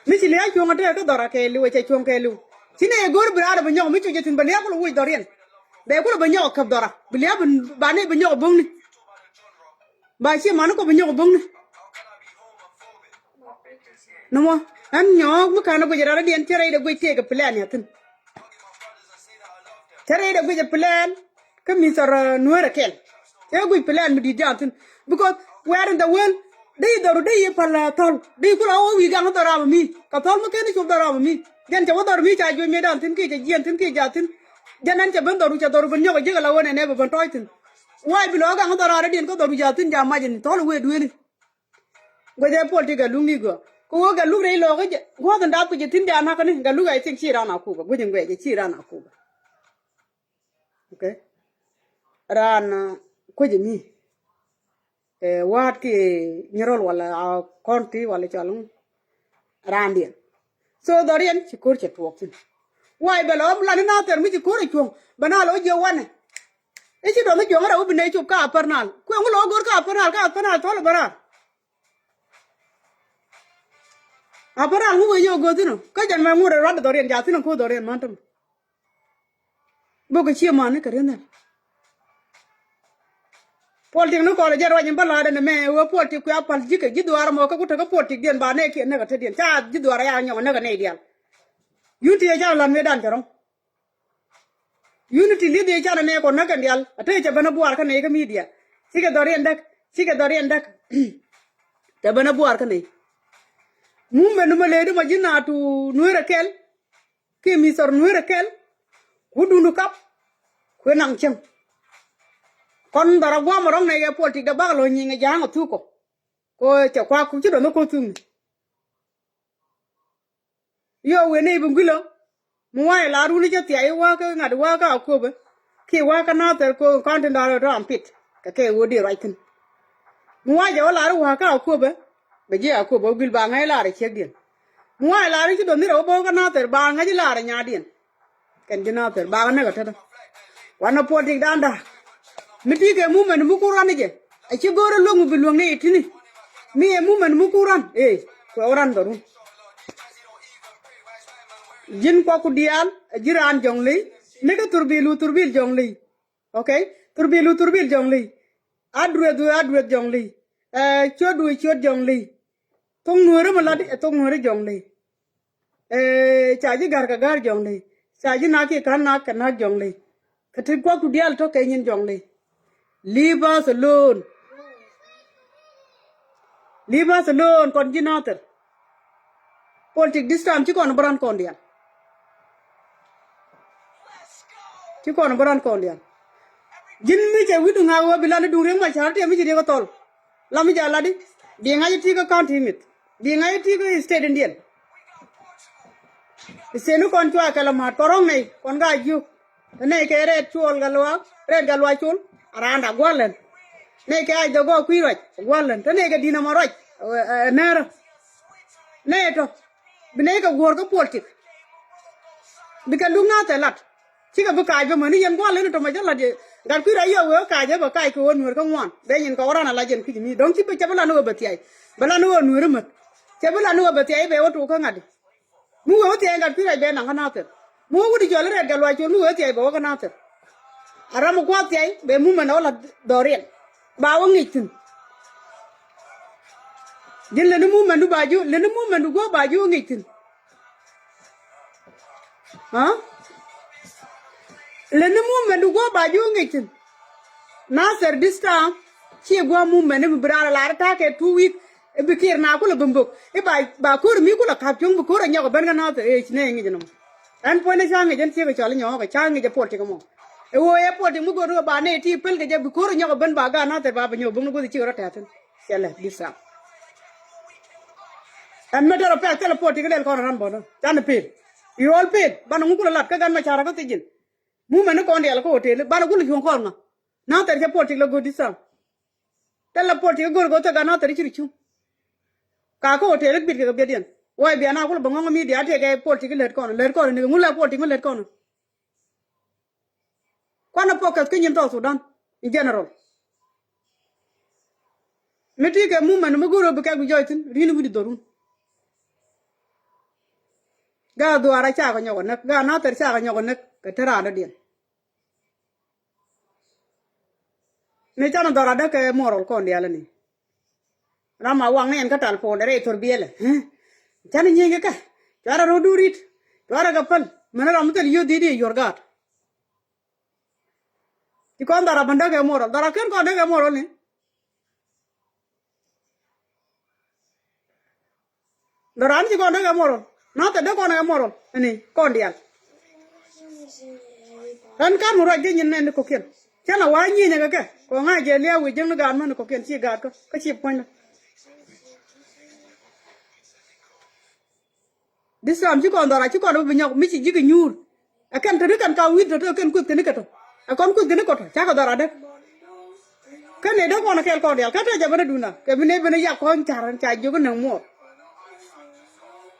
mi chi liya chung ate ka dora ke lu che chung ke lu sine gor bra da banyo mi chu je tin baliya ko wi dorien be ko banyo ka dora baliya ba ne banyo bong ni ba che man ko banyo bong ni no mo an nyok mu kana gujara dien tere de gujte ga plan ya tin tere de guje plan ka mi sor Nuer kel e guj plan mi di jantin because where in the world they doru they pala tol they ko o wi ga ngora mi ka tol mo ken ko dara mi den ja wodor mi ja jo mi dan tin ki je jen tin ki ja tin janan ja ban doru ja doru ban nyoga je ga la wona ne ban toy tin wai bi lo ga ngora dien ko doru ja tin ja ma jin tol we dueni goje politika lungi go ko ga lu re lo ga go ga nda ku je tin da na ka ni ga lu ga tin chi ra na ku ba go jin je chi ra na ku ba okay ran ko je mi wat ki nyarol wala konti wala chalung randian so dorian ci kur ci tuok tin wai belo la na ter mi ci kur ci bana lo je wane e ci do mi jo ngara ubine ci ka pernal ko ngulo gor ka pernal to bara apernal mu yo go tino ka jan ma ngure rod dorian ja tino ko dorian mantam bogo ci man ka renal politik no ko jar wajin bala de me wo politik ku apal jike jidwar mo ka kuta ka politik den ba ne ke ne ka tedien ta jidwar ya nyaw ne ka ne dial yuti ya lan me dan tarom unity li de ja ne ko na kan dial ate ja bana buar ka ne ka media sike dorian dak te bana buar ka ne mu me no male de majina tu nuera kel ke mi sor nuera kel wudunu kap ko nang chem kon dara gwa mo rong ne ge politik da ba lo nyi nga jang tu ko che kwa ku chi do no ko tu yo we ne bu ngilo mu wa la ru ni che ti ai wa ka ngad wa ka ko be ki wa ka na ter ko content da ro ampit ka ke wo di right mu wa je la ru wa ka ko be je ko bo gil ba ngai la re che din mu wa la ru chi do ni ro bo ka na ter ba ngai la re nya din ken di na ter ba na ka ta wa na politik da miti ke mumen mukuran je aci gore longu bilong ne itini mi e mumen mukuran ko oran doru jin ko ku dial jiran jongli ne ka turbil jongli okay turbil jongli adwe jongli chod jongli tong nuore maladi tong nuore jongli chaji gar jongli chaji na ki kan na jongli katin ko ku dial to kenyin jongli leave us alone kon jinater politik this time ci kon bran kon dia jin mi je widu nga wo bilane du reng ma charti mi je ko tol lami jala di nga ti ko county mit di nga ti ko state indian senu kon chwa kala ma torong nei kon ga ju ne ke red galwa chul aranda gwalen ne ke ay dogo kuiroj gwalen to ne ke dina maroj nera ne to bine ka gor ko politik bikan dunga telat chika bu kai be mani yen gwalen to ma jala de gar kuira yo we ka je ba kai ko wonur ko ngwan be yin ko orana la jen kiji mi don ti be chabala no betiai bala no wonur mat chabala no betiai be wotu ko ngadi mu wo ti gar kuira be na ngana ter mu wudi jole red galwa cho mu wo ti be wo kana ter aram ko ti be mu mena wala dorien ba wo ngitin din le mu mendu baju le mu mendu go baju ngitin ha le mu mendu go baju ngitin na ser dista ci go mu menu brara la ta ke 2 week e bikir na ko le bumbuk e ba ko mi ko la ka chung ko ra nya ko ben na te e ne ngi jinum an po ne changi jen ci ko chal nyo ko changi je politik mo e wo e politik mu go ro ba ne ti pel ke je ko ra nya ko ben ba ga na te ba nyo bu ko ci ro ta ten sele dista an medero pe tele politik le ko ran bono tan pel you all paid ban ngu ko lat ka gan ma chara ko tijin mu men ko ndel ko hotel ban ko lu ko nga na ter je politik le go dista tele politik go go to ga na ter ci chu ka ko hotel bit ke be den way be na ko bango mi dia te ke politik le ko ni ngu la politik le ko na focus ke nyin to Sudan in general meti ke mu men mu go ro be ka gu joitin rini wudi dorun ga duara cha ko nyogo nak ga na ter cha ko nyogo nak ke tera na dien ne cha na dora da ke moral ko ndiala ni rama wang ne en ka tal phone re tor biele cha ni nyenge ka chara ro durit chara ga pal mana ram tel yo didi yorgat ti kon dara banda ke moral dara ken ko de ke moral ni dara ni ko de ke moral na te de ko na moral ni kon dial kan kan mo ra ge nyen ne ko ken chana wa nyi nya ga ko nga je le wi jeng ga man ko ken chi ga ko ka chi pon disam chi kon dara chi kon bi nyok mi chi gi nyur akan te kan ka wi to ken ku ken ka to akon ku ken ko to cha ko dara de cái này đó còn là cái con đèo cái này giờ đun cái bên này con chả vô cái nằng mua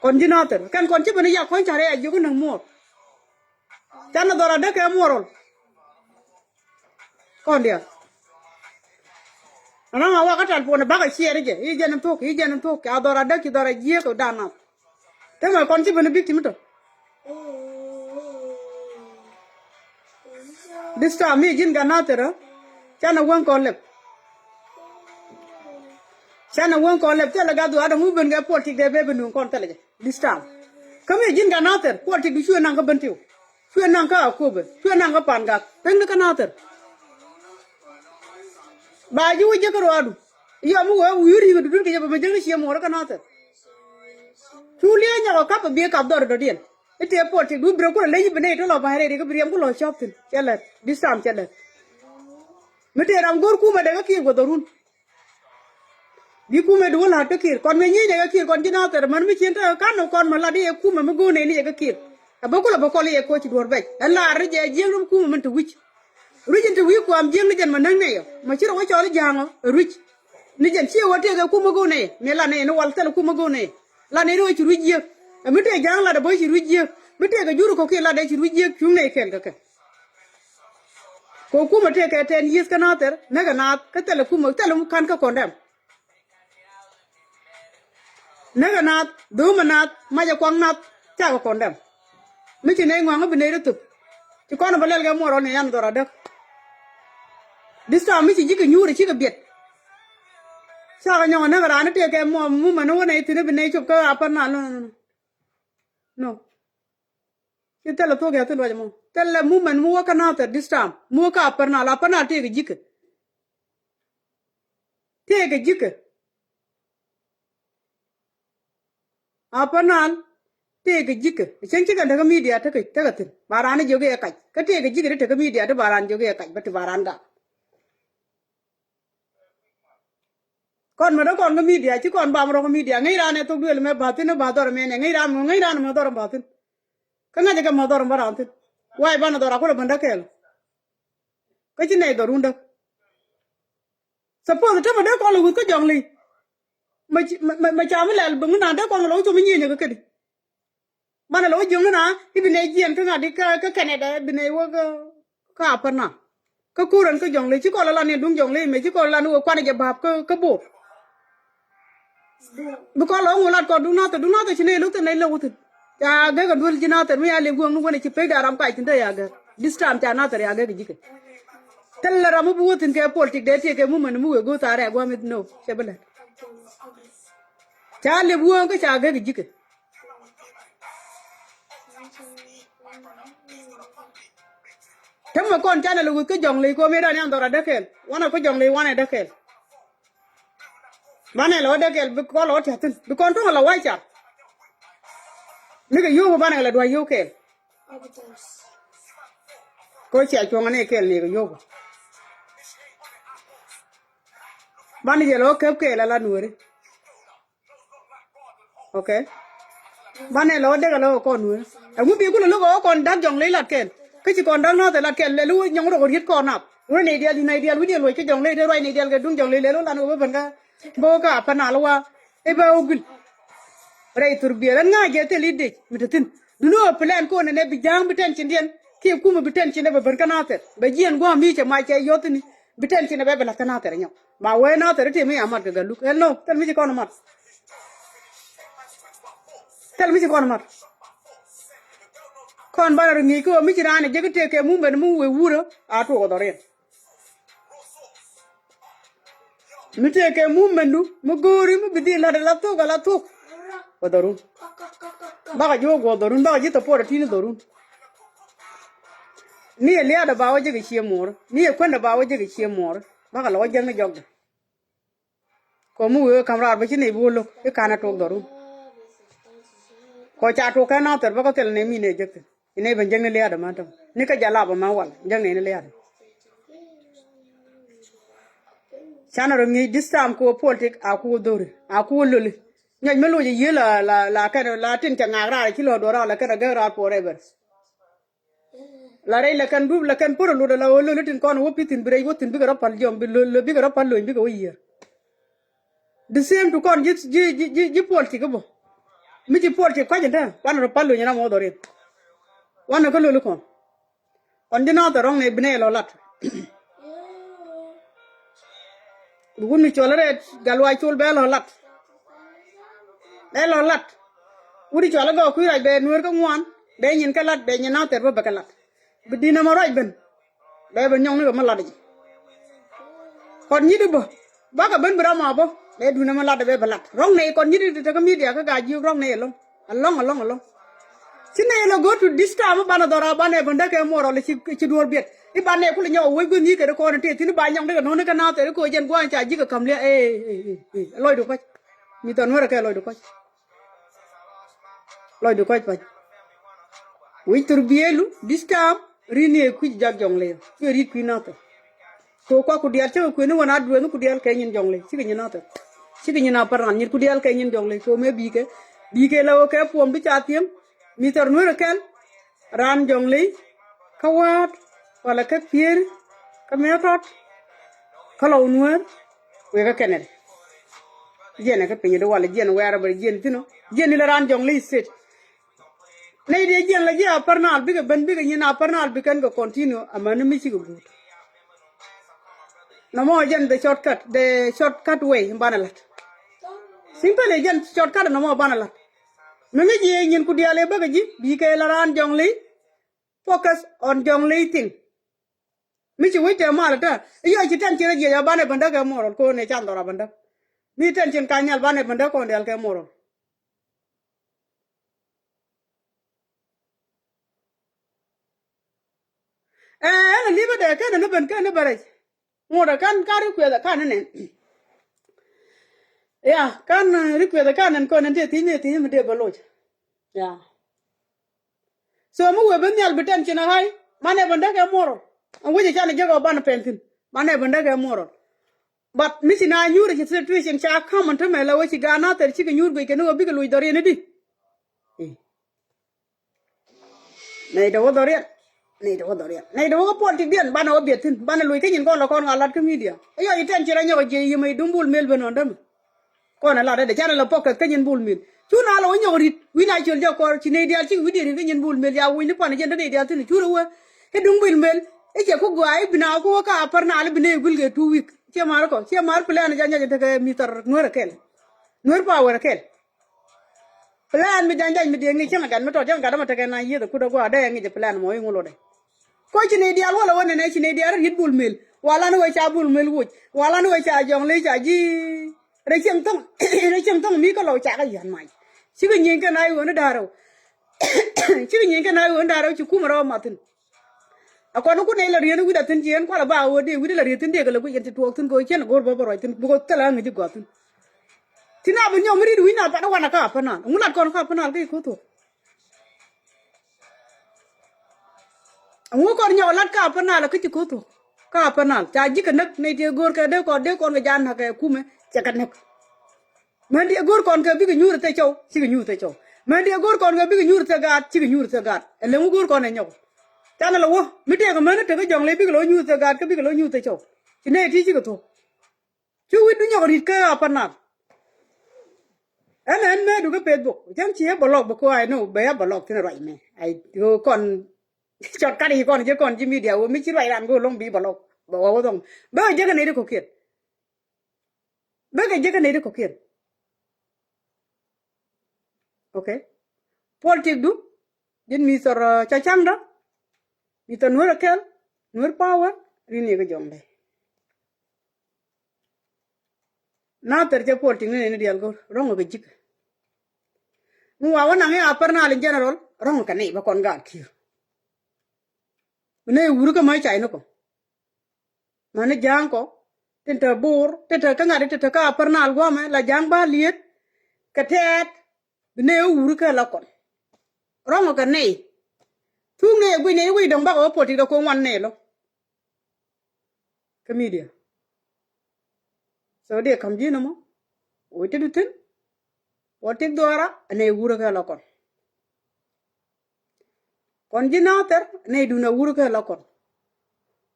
con chứ nó từ con chứ bên này con chả đây vô cái nằng mua chả nó đòi đó cái mua rồi con đèo nó mà qua cái trạm phun bác cái xe đấy chứ ý dân nó thuốc cái đòi đó cái đòi giết cái đàn nào thế mà con chứ bên này biết chứ this time me jin gana tera chana wan ko lep chala ga du ada mu ben ga politik de be ben kon tele this time kame jin gana ter politik du shue nanga bentiu shue nanga ko be shue nanga pan ga teng ka na ter ba ju je ko adu ya mu wa wiri ga du ke ba jeng shi mo ka na ter chulia nya ka pa be ka dor do dien ite politik du bro ko le yi bene to lo ba re ga briam ko lo shop tin chala this time chala mete ram gor ku ma de ga ki go dorun bi ku me do la to kir kon me ni de ga kir kon jina ter man mi chinta kan no kon ma la de ku ma go ne ni ga kir abako la bako le ko ci dor be la re je jeng ku ma to wich rujin to wi ku am jeng ni jen ma nang ne yo ma ci ro cho le jango ruj ni jen ci wote ga ku ma go ne me la ne no wal tel ku ma go ne la ne ro ci rujje mete jang la da bo ci rujje mete ga juru ko ke la de ci rujje ku ne ken ga ko kuma te ka ten yis kana ter na ga na ka tele kuma tele kan ka kondem na ga na do manat ma ja kwang nat cha ka kondem mi ci ne ngwa bi ne rutu ci kono balel ga mo ro ne yan dora dak dista mi ci jika nyuri ci ga bet sa ga nyaw na ga na te ka mo mu ma no ne tine bi ne ci ka apar na no ci tele to ga tele mo tele mu man mu ka na ter dista mu ka apar na la apar na te ga jika apanal tege jike chenchi ga daga media ta kai ta tin barana joge kai ka tege jike ta ga media ta baran joge kai bat baranda kon ma kon ga media chi kon ba mo ga media ngai rane to duel me batin ba dor me ngai ran mo dor batin ka nga daga mo dor baran tin wai bana dor ko banda kel ka chi nei dorunda suppose ta ma da ko lu ko jongli ma cha me lel bung na da ko lo to me nyi ne ka di mana lo jung na ibine jiem to ngadi ka Canada bine wo ka apana ka kuran ka jong le chi ko la ne dung jong le me chi ko la no kwa ne je bab ka bo bu ko lo ngulat ko dung na to chi ne lu to ne lo to ya ga dul chi na to me ya le guang nu ne chi pe da ram kai tin da ya ga this time cha na to ya ga ji ke tel la ram bu tin ke politik de te ke mu man mu go ta re go mit no che bala cha le buang ka cha ga ji ke thema kon chana lu ko jong le ko me da nyam dora dakel wana ko jong le wana dakel bane lo dakel bi ko lo tatin bi kon to la wai cha ni ga yo bane la do yo kel ko cha chonga ne kel ni ga yo bane je lo kep kel la nuere okay bane lo de ga lo ko nuere amu bi ko lo ko kon dag jong le la kel cái chỉ còn đang nói là kẹt lệ lũ nhung rồi giết con nào rồi này đi lũ đi lùi cái dòng lệ thế rồi này đi cái đúng dòng lệ lũ là nó vẫn cả bố cả phần nào luôn ấy bao gül rồi tụi bia lần ngay cái thế lít đi mình tin đúng plan con này bị giang bị ten trên điên khi cũng bị ten trên này vẫn cả nào thế bây giờ qua mi chỉ mai chạy vô tin bị ten trên này bây là cái nào thế nhở mà quên nào thế thì mình amat cái lũ hello tell me chỉ con amat tell me chỉ con amat kon bara ngi ko mi jirane jegete ke mu ben mu we wuro a to ko dore mi te ke mu mendu mu gori mu bidi la to gala to ko doru ba jo go doru ba ji to por tin doru ni le ada ba wa jege chi mor ni e kwenda ba wa jege chi mor ba ka lo jeng jog ko mu we kamra ba chi ne bolo e kana to doru ko cha to kana ter ba ko tel ne mi ne jekte ine ban jeng ne le ada ma to ni ka jala ba ma wal jeng ne le ada chana ro ngi distam ko politik a ko dore a ko lole nyaj melo ye la ka la tin ta ngara ki lo do ra la ka ga ra forever la rei la kan du la kan poro lo la lo tin kon wo pitin bre wo tin bi ga pal jom bi lo bi ga pal lo bi ga yer the same to kon ji polti ko bo mi ji polti ko jenta wan ro pal lo nyana mo dore wan ko lo kon on dina to rong ne bne lo lat bugun mi cholere galwa chol be lo lat lo lat wuri chola go ku ra be nuer ko ngwan be nyin ka lat be nyina ter bo be ka lat bi dina mo raj ben be be nyong ni ko ma lat ji kon ñi di ba ka ben bra ma bo be du na ma lat be balat rong ne kon ñi di te ko media ka ga ji rong ne long along sine lo go to this time bana dora bana banda ke moro le ci dor bet I bane ku le ñoo woy gon yi ke ko te tin ba ñong de no ne ka na te ko jen gwan cha ji ka kam le loy du ko mi ton wara ke loy du ko pa wi tur bielu this time rini ku jag jong le ku ri ku na to ko ku dial che ku ne wana du ne ku dial ke ñin jong le ci ñina to ci ñina paran ñi ku dial ke ñin jong le ko me bi ke la o ke pom bi cha tiem mi tor no kel ran jong le kawat wala ka pier ka metot kala unwer we ka kenel jene ka pinyi do wala jene wara bar jene tino jene la ran jong le set ne de jene la ja parnal bi ga ben bi ga ñina parnal bi kan ga continue amana mi ci go but no mo jen the shortcut way banalat simple jen shortcut no mo banalat no ngi je ñin ku diale ba ga ji bi ke la ran jong le focus on jong le thing mi ci wite malata yo ci tan ci reje ya bane banda ga moro ko ne chan dora banda mi tan ci kanyal bane banda ko ndel ke moro na liba de ke ne ben ke ne bare moro kan kari ku da kan ne ya kan ri ku da kan ko ne ti mi de balo ya so mu we ben yal bitan ci na hay mane banda ga moro an wuje chan jego ban pentin mane banda ga moro but misi na nyure ci situation cha come to me la wasi gana ter ci nyur be ke no bi ke lu dore ne di nei do dore nei do ko polti bien bana obetin bana lu ke nyin ko la kon alat ke media yo iten ci ra nyo je yimay dumbul mel benon dam ko na la de chan la pocket ke nyin bul mil chuna la nyo rit wi na ci jo ko ci nei dia ci wi de ke nyin bul mel ya wi ni pan je de dia tin chura wa e dumbul mel e ke ko gwai bina ko ka parna al bine gulge 2 week ci mar plan janja de ke mitar nuer kel nuer power kel plan mi janja mi de ngi changa gan to janga dama tege na yida ku do go ade ngi je plan mo ngulo de ko ci ne dial wala wona ne ci ne dial hit bul mil wala no cha bul mil wuj wala no cha jong le cha ji re chem tong mi ko lo cha ga yan mai ci ga nyin ka nay wona daro ci ga nyin ka nay wona daro ci kuma ro matin akon ku ne la rienu wi da tin jien ko la ba wo de wi la rienu de ga la ku yenti to tin ko chen gor bo ro tin bu ko tala ngi go tin tina bu nyom ri wi na pa na wana ka pa na ngulat kon ka pa na ke ko to ngu kon nyaw lat ka pa na la ke ko to ka pa na cha ji ka nak ne de gor ka de kon ga jan ha ka kume cha ka nak men de gor kon ka bi ga nyur te chow si ga nyur te chow men de gor kon ga bi ga nyur te gat si ga nyur te gat ele ngu gor kon ne nyaw ta na la wo mi te ga men te ga jong le bi ga lo nyur te gat ka bi ga lo nyur te chow ne ti ji ga to chu wi du nyaw ri ka pa na en me du ga Facebook jam chi blog ba ko ai no be ya blog tin right me ai go kon chot ka ri kon je kon ji media wo mi chi right ran go long bi blog ba wo dong ba je ga ne ko kien ba ga je ga ne ko kien okay politic du din mi sor cha chang da mi to nur kel nur power ri ni ga jom de na ter je politic ne dial go rong ga jik mu wa wana nge aparna in general rong ka nei ba kon ga ki ne wuru ka mai chai no ko mane jang ko tenta bur tenta ka ngade tenta ka aparna al go me la jang ba liet ka tet ne wuru ka la kon rong ka nei tu ne gwi ne wi dong ba ko poti do ko wan ne lo ka media so de kam ji no mo o te du tin o te dora ne wuru ka la kon kon ji na ter ne du na wuru ke la kon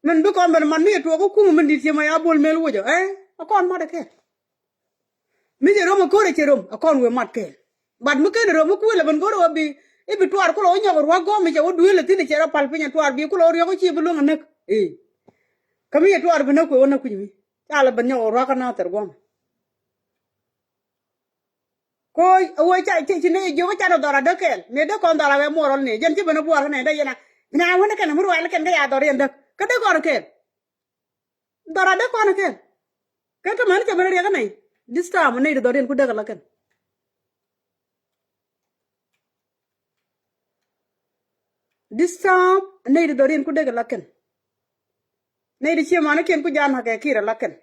men bi kon ben man ni to ko ku men di ma ya bol mel wojo akon ma de ke mi je rom ko re che rom akon we mat ke bad mu ke rom ku le ben go ro bi e bi twar ko lo nya ro go mi je o du le ti che ra pal pinya twar bi ko lo ro ko chi bu lo ngane kami ye twar bi na ko na ku mi ala ben nya ro ka na ter go ko wo cha ti ne jo cha do dora de kel ne de kon dora we mo ro ne jen ti ben bo ne de yana na wona ken mu ro ala ken ga ya dora yende ka de ko kel dora de ko na kel ka ta man cha ben re ga nai this time ne de dora ku de la ken this time ne de dora ku de la ken ne de chi ma na ken ku jan ha ke kira la ken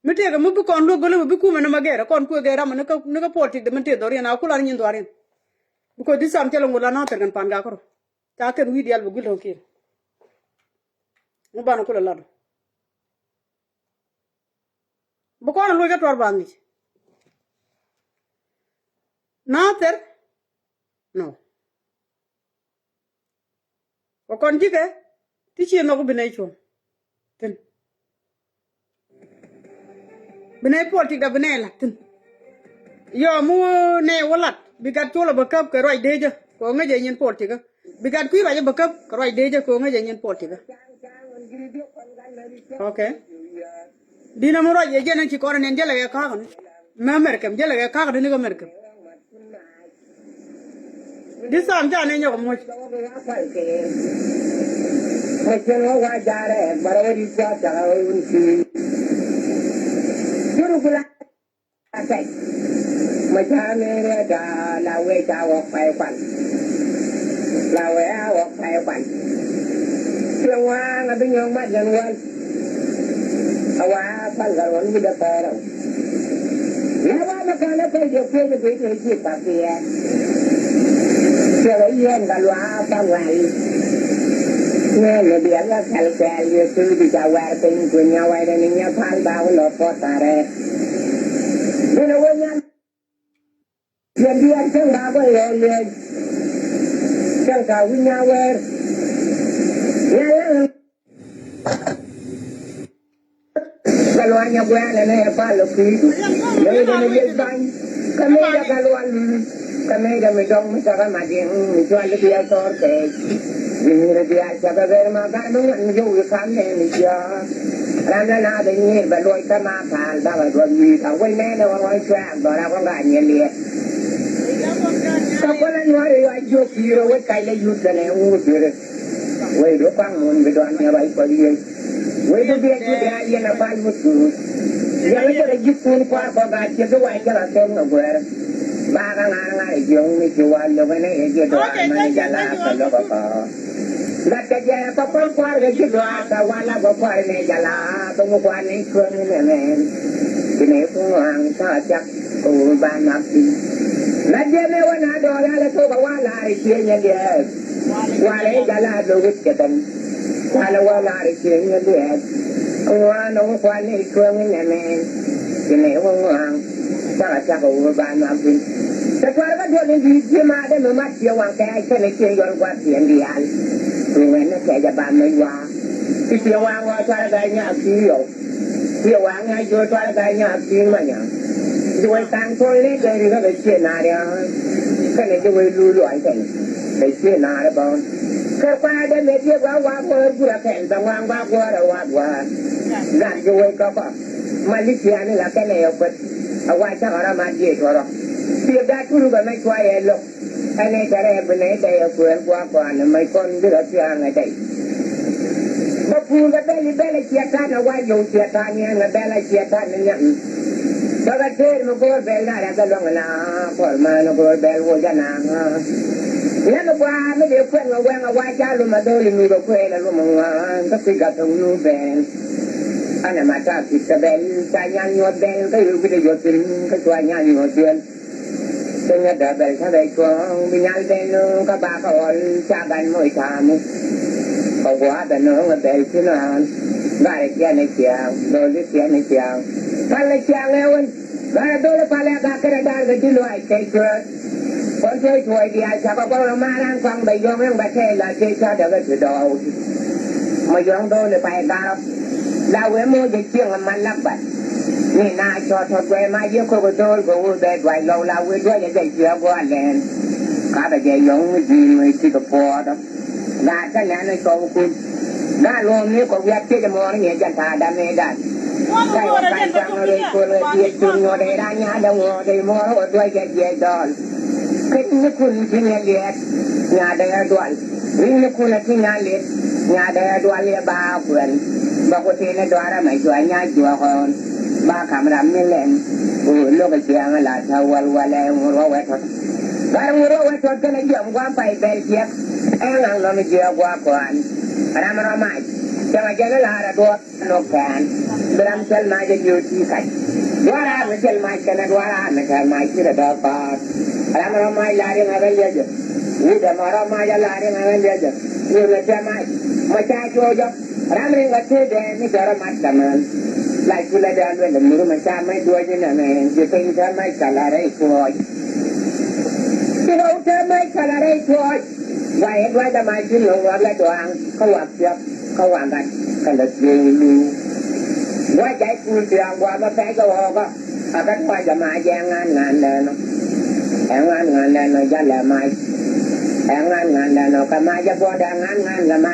mete ga mu bu kon lo gole bu ku ma na magera kon ku ga ra ma na ka poti de mete dora na ku la nyin dora because this time chelo ngula na ter kan pan ga ko ta ken wi dial bu gul kir mu ba na ku la la bu kon lo ga tor ba ni na ter no ko kon jike ti chi no ku binai chon tin binai poti da binai la tin yo mu ne walat bigat chola bakap ka roi deja ko ngaje nyen poti ka bigat ku ra bakap ka roi deja ko ngaje nyen poti ka okay dina mo roi je nan ci ko nen jele ka kan ma merkem jele ka kan ni ko merkem di sam ja ne nyoko mo Mechen wa jare barawadi cha cha unsi juru kula akai machane re da la we cha wa pai kwan la we a wa pai kwan chen wa na bi nyong ma jan wan awa pal garon bi da para la wa na kana pe je pe je pe ji pa pe che wa yen ga lwa pa ngai nghe người biển là kẹo kẹo như sư thì chào qua tình của nhau ai đây nhau phan bao lột pot ta đây nên là quân nhân tiền đi ăn chân ba với rồi liền chân cầu với nhau về nghe lắm cái loa nhau quen này này pha lục khí đây đây là bánh cái mấy cái loa cái mấy cái mình đông mình cho cái mặt điện mình cho cái bia to thế Ini dia jaga berma kadung anju kan ni dia. Rana na de ni baloi kama pal da ba doi ni ta wei me ne wa chwa ba ra ko ga ni le. Ka ko la no ri wa jo ki ro we kai le yu de ne u de. Wei do pang mun be do an ya bai ko di. Wei do dia ju de ya na bai mu tu. Ya le de ji kun kwa ko ga che do wa ja la sen no gwer. Ba ga nga jong ni ju wa lo ne e je do ma ni ja la ka lo ba ka. Gata jaya papal kwar ga chi doa ka wala ba kwar ne jala to mo kwar ne kwar ne ne kine ko ang sa chak ko ba na ti la je me wana do la le to ba wala ri chi nya de wala jala do wit ke tan wala wala ri chi nya de wa no kwar ne kwar ne ne kine ko ang sa chak ko ba na ti ta kwar ga do ne ji ma de ma ma ti wa ka ai ne chi yor kwa ti ndi al Tuhan nó sẽ ba mấy qua cái chiều qua cho cái nhà kia rồi chiều qua ngay cho cái nhà kia mà nhở rồi tăng thôi lấy cái thì nó phải chuyện nào đấy cái này tôi lưu loại cái phải chuyện nào đấy bọn cái qua đây mấy chiếc qua qua vừa kẹn tao qua rồi qua gạt rồi có mà lý chuyện này là cái này ở qua chắc ở mà gì rồi việc đã cứ rồi mấy qua vậy luôn anh ấy cái này bên này đây ở quên qua nó mấy con đứa chơi ngày đây bất cứ cái đây là chia cắt nó qua dùng chia cắt nha là đây là chia cắt nó nhận đó cái thế mà cô bé là cái lòng là khỏi mà nó cô bé vô gia nàng nhớ nó qua mấy điều quen mà qua cha luôn mà tôi liền người quên là luôn mà các cái gặp thằng nu bé anh em mà cha thì cái bé cha nhang nhọt bé cái cái điều chuyện cái choa nhang nhọt chuyện tôi nhớ đợi về sau đây con bị nhai tên các bà con cha bạn mỗi tháng còn quá là nữa mà về chứ là vài kia này chàng đôi cái kia này chàng pha lại chàng nghe ơi và đôi là pha lại cả cái đàn cái loại cây chưa คนช่วยเดียชาวบ้านมานั่งฟังใบยองยังประเทศละที่ชาเด็กก็จะดาวมายองโดนไปกันเราเวโมจะเชื่อมันลับบัดนี่นาชอทอดไว้มาเยอะก็โดนก็แบบไว้เราเวด้วยจะเชื่อกว่าแลนข้าไปจะยองดีไม่ที่ก็พอแล้วงานกันนั้นในกองคุณงานรวมนี้ก็ยัดที่จะมองเห็นจันทาดำเนดันใช่ว่าการจังเลยคนเลยเดียดจุงโนเดรานยาดงโนเดมอร์ด้วยแกเดียดอนขึ้นนี่คุณที่เลียดงาเดียดวนวิ่งนี่คุณที่งานเลียดงาเดียดวนเลียบ้าเพื่อนบอกว่าที่นั่นดวาระไม่ช่วยงานจัวคนบ้าคำรำไม่เล่นโอ้โลกเชียงละชาววัวแล้วงัวเวทบ้านงัวเวทก็เลยยอมว่าไปเบลเซียเอ็งอังเราไม่เชื่อว่าก่อนรำเราไม่จะมาเจอลาระดัวนกแกนเดิมเชลมาจะอยู่ที่ใครดวาระไม่เชลมาจะนั่งดวาระไม่เชลมาที่ระดับปากรำเราไม่ลาเรื่องอะไรเยอะนี่จะมาเราไม่จะลาเรื่องอะไรเยอะนี่ไม่ใช่ไม่ใช่โจยกรำเรื่องอะไรเด่นนี่จะรำมัดกันมันไล่กุลเดินด้วยหนุ่มไม่ใช่ไม่ด้วยนี่นะแม่จะเป็นเธอไม่จะลาได้ช่วยที่เราเธอไม่จะลาได้ช่วยไว้จะมาชิ้นลงแล้วตัวอังเขาหวังเสียบเขาหวังกันเลยดูว่าใจคุณเสียงว่ามาแพ้ก็พอก็อาการว่าจะมาแย่งงานเดินแย่งงานเดินยันแหลมไม้แย่งงานเดินก็มาจะพอดังงานก็มา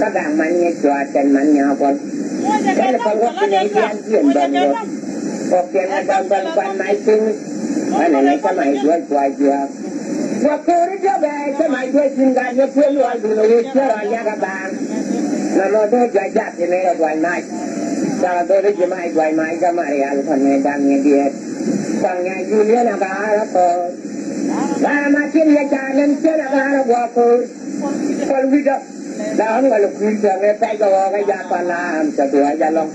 ก็ดังมันเนี่ยจวดจนมันยาวคนแค่คนก็เป็นอย่างที่เปลี่ยนบางคนพอเปลี่ยนมาดังวันไม้ซึ่งอันไหนก็ไม่ด้วยกว่าเยอะว่าคือเรื่องแบบสมัยด้วยสิ่งการเพื่อนรวยดูเลยเชื่ออะไรกันบ้างแล้วเราต้องใจจัดที่ไม่รวยไม้ถ้าเราตัวที่ไม่รวยไม้ก็มาเรียนคนในดังเงี้ยเดียดฟังไงยูเลียนก็แล้วก็แล้วมาเชื่อใจนั้นเชื่ออะไรแล้วว่าคนวิจารณ์แล้วเราก็ลุกขึ้นเชื่อในใจก็ว่าไม่ยากปานนั้นจะดูจะลง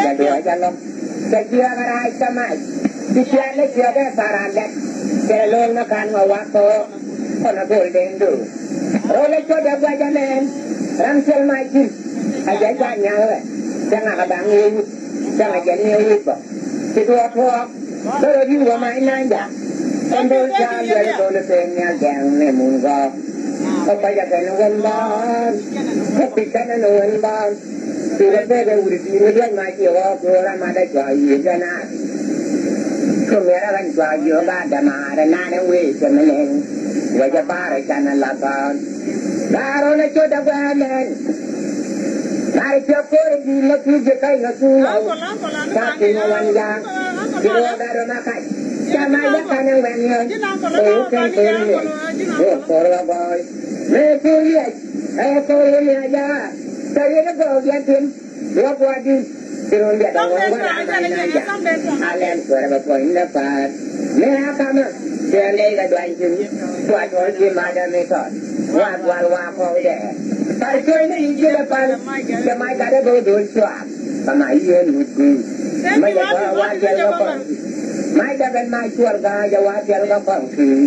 จะเชื่ออะไรจะไม่ที่เชื่อในเชื่อได้สาระเด็กเจริญนักการมาวัดโตคนละโกลเด้นดูโอ้เลยช่วยเด็กวัยจะเล่นรำเชื่อไม่กินอาจจะยังเลยจังหวะดังนี้จังหวะเย็นนี้ปุ๊บที่ตัวพวกเราอยู่ว่าไม่นานจ้ะคนดูชาเดือดโดนเสียงเนี่ยแกงในมุนก็เขาไปจะเป็นวันบ้านเขาปิดกันในวันบ้านที่เราได้อุดที่เรื่องมาเกี่ยวกับเรามาได้จ่ายยืนกันนะก็เมื่อเราเป็นจ่ายเยอะบ้านจะมาได้นานเว้ยจะไม่เล่นว่าจะบ้าอะไรกันนั่นละก่อนเราเลยช่วยดับกันเลยนายเจ้าพ่อดีมาคุยจะใครก็คุยเอาถ้าเป็นวันยาที่เราได้รู้มาใครจะมาเยอะกันยังเป็นเงินโอ้เป็นเลยโอ้โหละบอยไม่คุยคุยเนี่ยยาแต่ยังก็ยังถึงรบกวนดิที่เราเรียกว่าอะไรนะอะไรส่วนแบบคนละฝ่ายไม่หาคำเชื่อเลยก็ด้วยจริงตัวคนที่มาได้ไม่สอนว่าพอได้แต่ช่วยนี่ยิ่งละปันจะไม่ได้ดูดูชัวร์ทำไมยืนหุ่นกูไม่อยากว่าเจ้าก็ฟังไม่จะเป็นไม่ชัวร์ก็จะว่าเจ้าก็ฟังคือ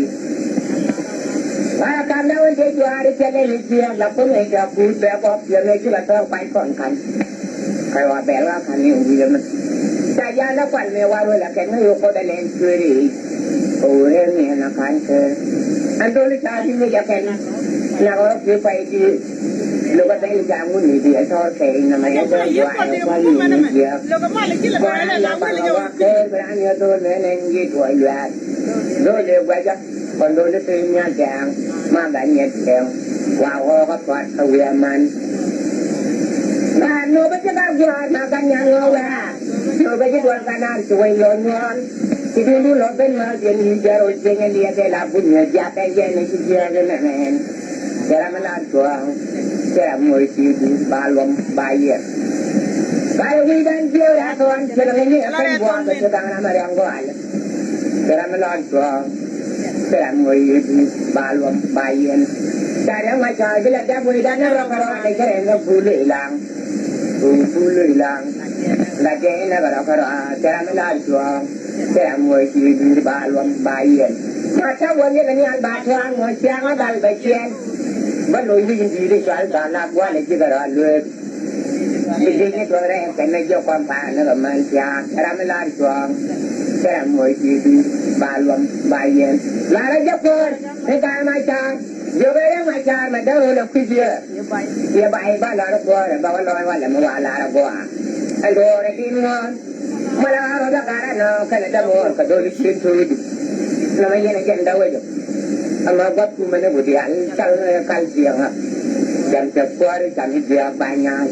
ว่าการนั้นวันที่จะได้เจ้าเลยเชื่อแล้วคนเองจะพูดแบบว่าเจ้าเลยที่เราต้องไปก่อนกันใครว่าแบบว่าคันนี้วิ่งมันแต่ยาละควันไม่ว่าเวลาแข่งให้คนได้เล่นคือดีโอ้เรื่องนี้นะคันเธออันโดนชาที่ไม่จะแข่งนักรบคือไปที่ลูกก็ได้จามุนีดีทอดเข่งนะไม่ได้ว่าว่าอยู่เยอะว่าเราไปว่าเกิดร้านเยอะตัวเนี่ยเล่นยี่ตัวอยู่อ่ะโดนเรียกว่าจะคนโดนได้ตื่นเนี่ยแจงมาแบบเงี้ยแจงว่าโอ้ก็ปวดเขาเวียมันบ้านหนูไม่จะบ้าเยอะมากันยังเอาละหนูไม่จะดวงกันนั่นช่วยล้นเงินที่ดูหลบเป็นมาเย็นเจอเจงเดียเดลาบุญเนี่ยจะเป็นเย็นในที่เจอกันนั่นเองเจอมันนั่นตัวเจอมวยชีวิตบาลมบายเยอะบายวิดันเจอแล้วตัวเจอมันเนี่ยเป็นบัวก็จะดังน้ำมันยังก็อะไรเจอมันนั่นตัวเจอมวยชีวิตบาลมบายเย็นแต่ยังไม่ใช่เวลาจะมวยดันเราก็รอในแค่เรื่องผู้เลี้ยงผู้เลี้ยงและเจนเราก็รอเจอมันนั่นตัวเจอมวยชีวิตบาลมบายเย็นมาเช้าวันนี้กันยังบาดทางมวยเชียงแล้วดันไปเชียงมันลอยวิ่งดีได้สารสารนักว่าในที่กระไรเลยมีสิ่งที่ตัวแรกเป็นในเจ้าความผ่านนั่นก็มันจะทำให้ล้านตัวแค่มวยชีวิต bà luận bà yên là nó giúp con thế ta mai cha giờ bây giờ mai cha mà đâu là cái gì giờ bài ba là nó qua là ba nói là mua là nó qua anh đồ này tin ngon mà là nó cả nó cái này ta mua cái đồ xin thôi nó mới nghe chuyện đâu vậy mà bắt mình nó buổi ăn sang cái gì à chẳng chợt qua đi chẳng gì bài nhà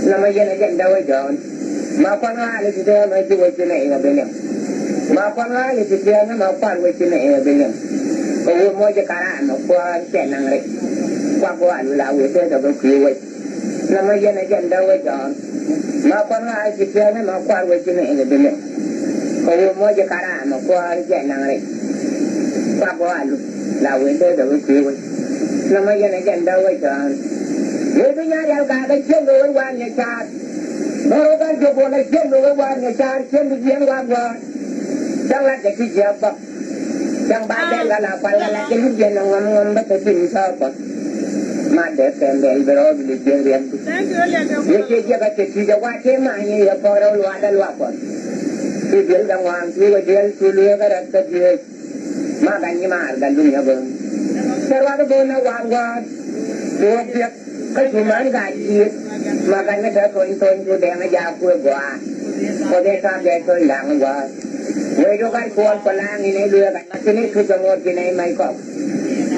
nó mới nghe chuyện đâu vậy mà con ai thì tôi mới chui trên này là bên này mà con ai thì tôi nó mà quan với trên này là bên này có mua cho cả nó qua chuyện năng lực qua là người tôi đâu có chui nó mới nghe chuyện đâu vậy mà con ai thì tôi nó mà quan với trên này là bên này có mua cho cả nó qua chuyện năng lực qua là người tôi đâu có chui nó mới nghe chuyện đâu vậy người tôi nhớ ra cả cái chuyện đồ quan nhà cha baru kan coba nak cium dulu warna cari cium di cium warna jangan jadi siapa yang badai lah pala jadi dia ngomong betul siapa mada kembali berlalu di cium tu dia jaga jadi jaga cemanya ya orang luar ada luar pun dia jangan dia sulit kerana dia makanya marga dunia bang serwadu bona warga dia cái chuyện mới gài gì mà cái nó đỡ tôi tôi đèn nó giàu quê quả có thể tham gia tôi lặng quả người đó cái con còn lang như này đưa cái này cứ cho một cái này mày có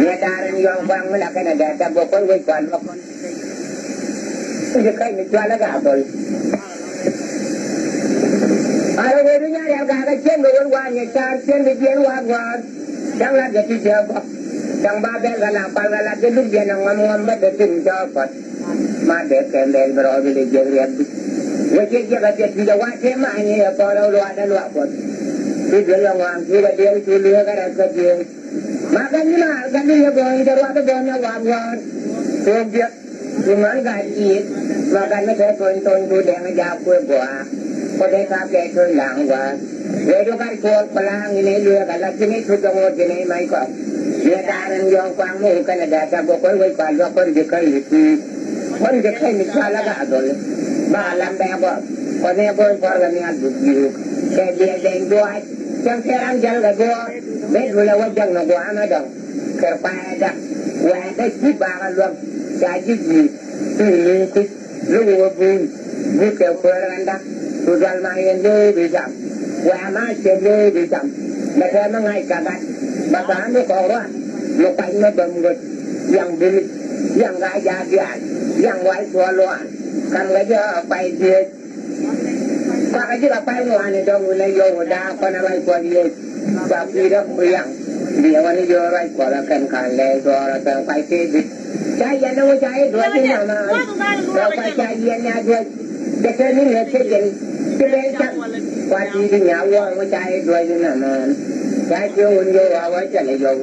người ta đang yong quăng mới là cái này để ta bộ con quay còn mà cái này cho nó gạo rồi rồi người đó nhá đeo cả cái trên đồ qua nhà cha trên đi chiến qua chẳng làm gì chỉ chờ chẳng ba bên là cái lúc gì nó ngon mất để tìm cho Phật mà để kèm đèn rồi thì để dừng liền với cái chuyện thì đâu quá thế mà anh ấy có đâu loạn đã loạn Phật thì chuyện là ngoan thì là điều thì lừa cái này cái gì mà cái gì mà cái gì rồi đâu quá cái đó nó ngoan thường việc thì nói cái gì mà cái nó sẽ tôi đèn nó giao quê quả có thể tham gia tôi lặng quả với đó cái con lang như này lừa cái là cái này tôi trong một cái này mày có người ta đang yong quang mua cái này để ta bộ con quay quả do con việc cái gì con việc cái mình cho là cả rồi bà làm bè bò con em con là mình ăn được nhiều cái việc đèn đuôi chẳng thể ăn chân là đuôi biết rồi là quan chân là quá nó đâu cái phải đó quay cái chiếc bà luôn cái chiếc gì từ cái lúc vui kiểu phơi ra đó tôi ra mai em đi bị chậm qua má xem đi bị chậm mà theo nó ngay cả cái bà xã nó còn đó nó bánh nó bầm ngực yang đi yang gái già già yang quay xua loạn cầm cái giờ bay đi qua cái gì là bay ngoài này đâu người này vô đa con nó bay qua đi và khi đó riêng vì anh ấy vô bay qua là cần khăn lệ rồi là cần bay đi trái gì nó trái đuổi đi nào mà đâu phải trái gì nhà đuổi để cho những người chơi gì cái đấy chắc qua đi nhà qua nó trái đuổi đi nào mà trái chưa vô vào với trái này vô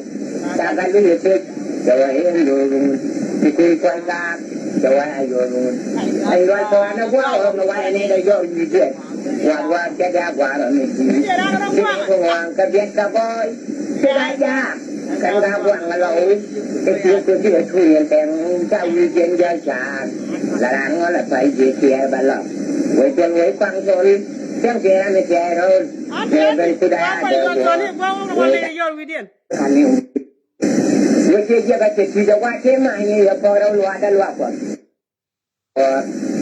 ta cái gì chơi rồi em vô luôn thì quy quan ta rồi ai vô luôn anh nói qua nó quá rồi nó quay này đây vô gì chuyện qua cái ra qua rồi mình chỉ cái hoàng cái biết cái voi cái đại gia cái ra hoàng là lẩu cái chuyện cái thu hiện tiền trao như chuyện gia sản là đang nói là phải gì kia bà lợn với chuyện với quăng rồi chẳng kia là mình chè thôi về từ đây với cái gì cái chuyện gì qua thế mà như là có đâu loa đã loa còn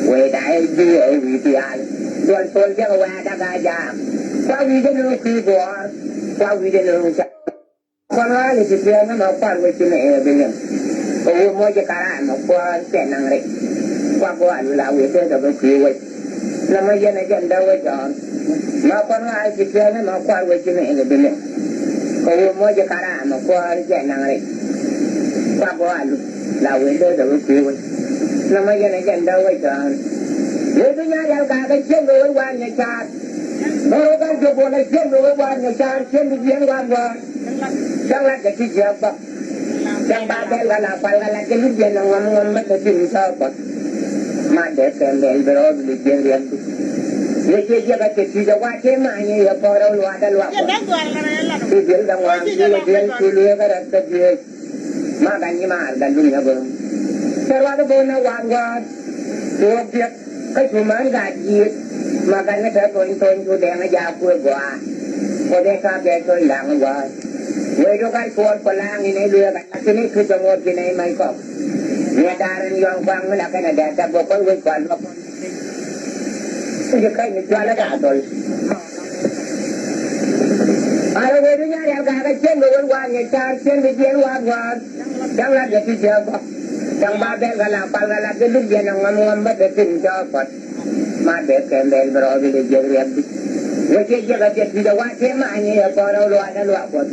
về đại đi ở vị trí ai tuần chắc qua đã ra ra qua vị trí nó khi qua vị trí nó con nói thì chuyện nó mà quan với chuyện này bên này có mua cho cả mà qua chuyện năng lực qua là vị trí đó có khi vậy là mấy giờ này chuyện đâu vậy chọn mà con nói thì chuyện nó mà quan với chuyện này bên này có mua cho cả mà qua chuyện năng lực qua là vị trí đó có khi vậy là mấy giờ này chuyện đâu vậy chọn người tôi nhớ ra cả cái chuyện đồ quan nhà cha baru kan coba nak cium dulu warna cari cium di cium warna jangan jadi siapa yang badai lah pala jadi dia ngomong betul siapa mada kembali berlalu di cium tu dia jaga jadi jaga cemanya ya orang luar ada luar dia jangan dia sulit kerana dia makanya marga dunia bang serwadu bona warga dia cái chuyện mới gài gì mà cái nó trở tôi đèn nó giàu quê quả พอได้ข้าแกเคยหลังว่าเวรก็ควรปลางในเรือกันที่นี่คือจังหวัดที่ไหนไม่ก็เนี่ยดารันยองฟังเมื่อไหร่กันแดดจะบอกว่าเวรก่อนว่าจะใครมีจวนแล้วก็ตัวอะไรเวรเนี่ยเดี๋ยวกันเช่นเรื่องว่าเนี่ยจานเช่นเรื่องว่าจังหวัดที่เจ้าก็จังบ้าเบงกันละปังกันละจะลุกเย็นงงงบัดถึงเจ้าก็มาเด็กแกมเบลบรอวิลเจเรียบว่าเจ้าจะเจ็บที่จะว่าเจ้ามาเนี่ยพอเราล้วนล้วนหมด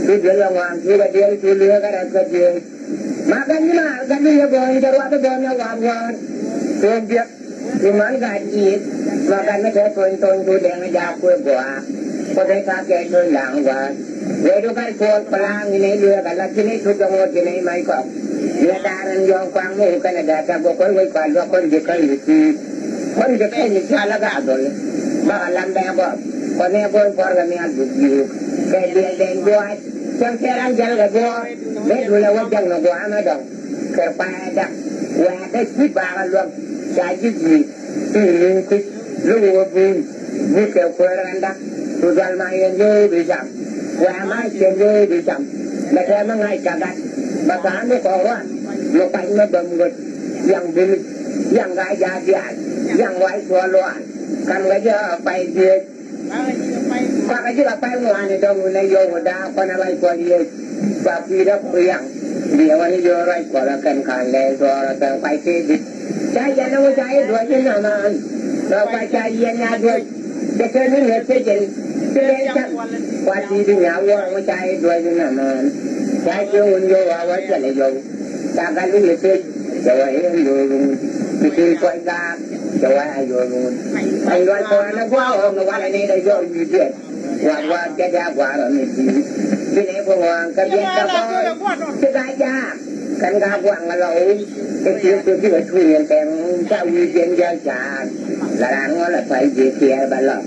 คือเรื่องวางคือเรื่องคือเรื่องอะไรก็เรื่องมากันนี่มากันนี่จะบอกจะว่าจะบอกนะวางวางตัวเดียวที่มันกันจีบมากันไม่ใช่ตัวดูแดงยาวกว่าพอได้ข้าแกเคยหลังว่าเวรุกันโคตรพลังในเรือกันละที่นี่ทุกจังหวัดที่ไหนไม่ก็เรือดารันยองฟังมู่กันแดดจะบอกคนไว้ก่อนว่าคนจะเคยมีทีคนจะเคยมีชาละกาดเลยบ้านลำแดงบอกคนนี้คนพอกันเนี่ยดูอยู่แกเดียนเด่นด้วยจังเทรังจังเลยบัวเด็กดูแลว่าจังหนกว่ามาดองเกิดไปดักแหวนได้คิดบากันรวมใจยิ่งตื่นคิดรู้ว่าบุเกี่ยวกับรันดักตุจันมาเย็นเยอะดีจังแหวนไม้เชียนเยอะดีจังแต่แค่ไม่ง่ายจังกันภาษาไม่พอว่าลงไปไม่ดมเงินยังบินยังไงยาเดียดยังไว้ตัวล้วนกันไว้จะไปเดือดปากจะไปเมื่อวานในดงในโยมดาคนอะไรคนเดียวปากพีรับเรียงเดี๋ยววันนี้โยไรก็แล้วกันขันแดงตัวเราต้องไปเสียใจเย็นเอาใจด้วยที่นานเราไปใจเย็นนะด้วยจะเกิดไม่เหนื่อยเย็นเสียจังว่าที่ที่เหงาว่าใจด้วยที่นานใจโยนโยว่าว่าจะเลยโยจากการที่เหนื่อยจะว่าเอ็นโยที่คือคอยกาจะว่าโยนไอ้วันก่อนนะว่าวันนี้ได้โยนอยู่เดียวว่าจะได้ว่าเราไม่ดีที่ไหนพวกว่าก็เย็นกับจะได้ยากกันกาว่างเราจะเชื่อตัวที่ว่าช่วยแต่งเจ้าอยู่เย็นเย็นจางละหลังว่าละไปเจียบ้านเรา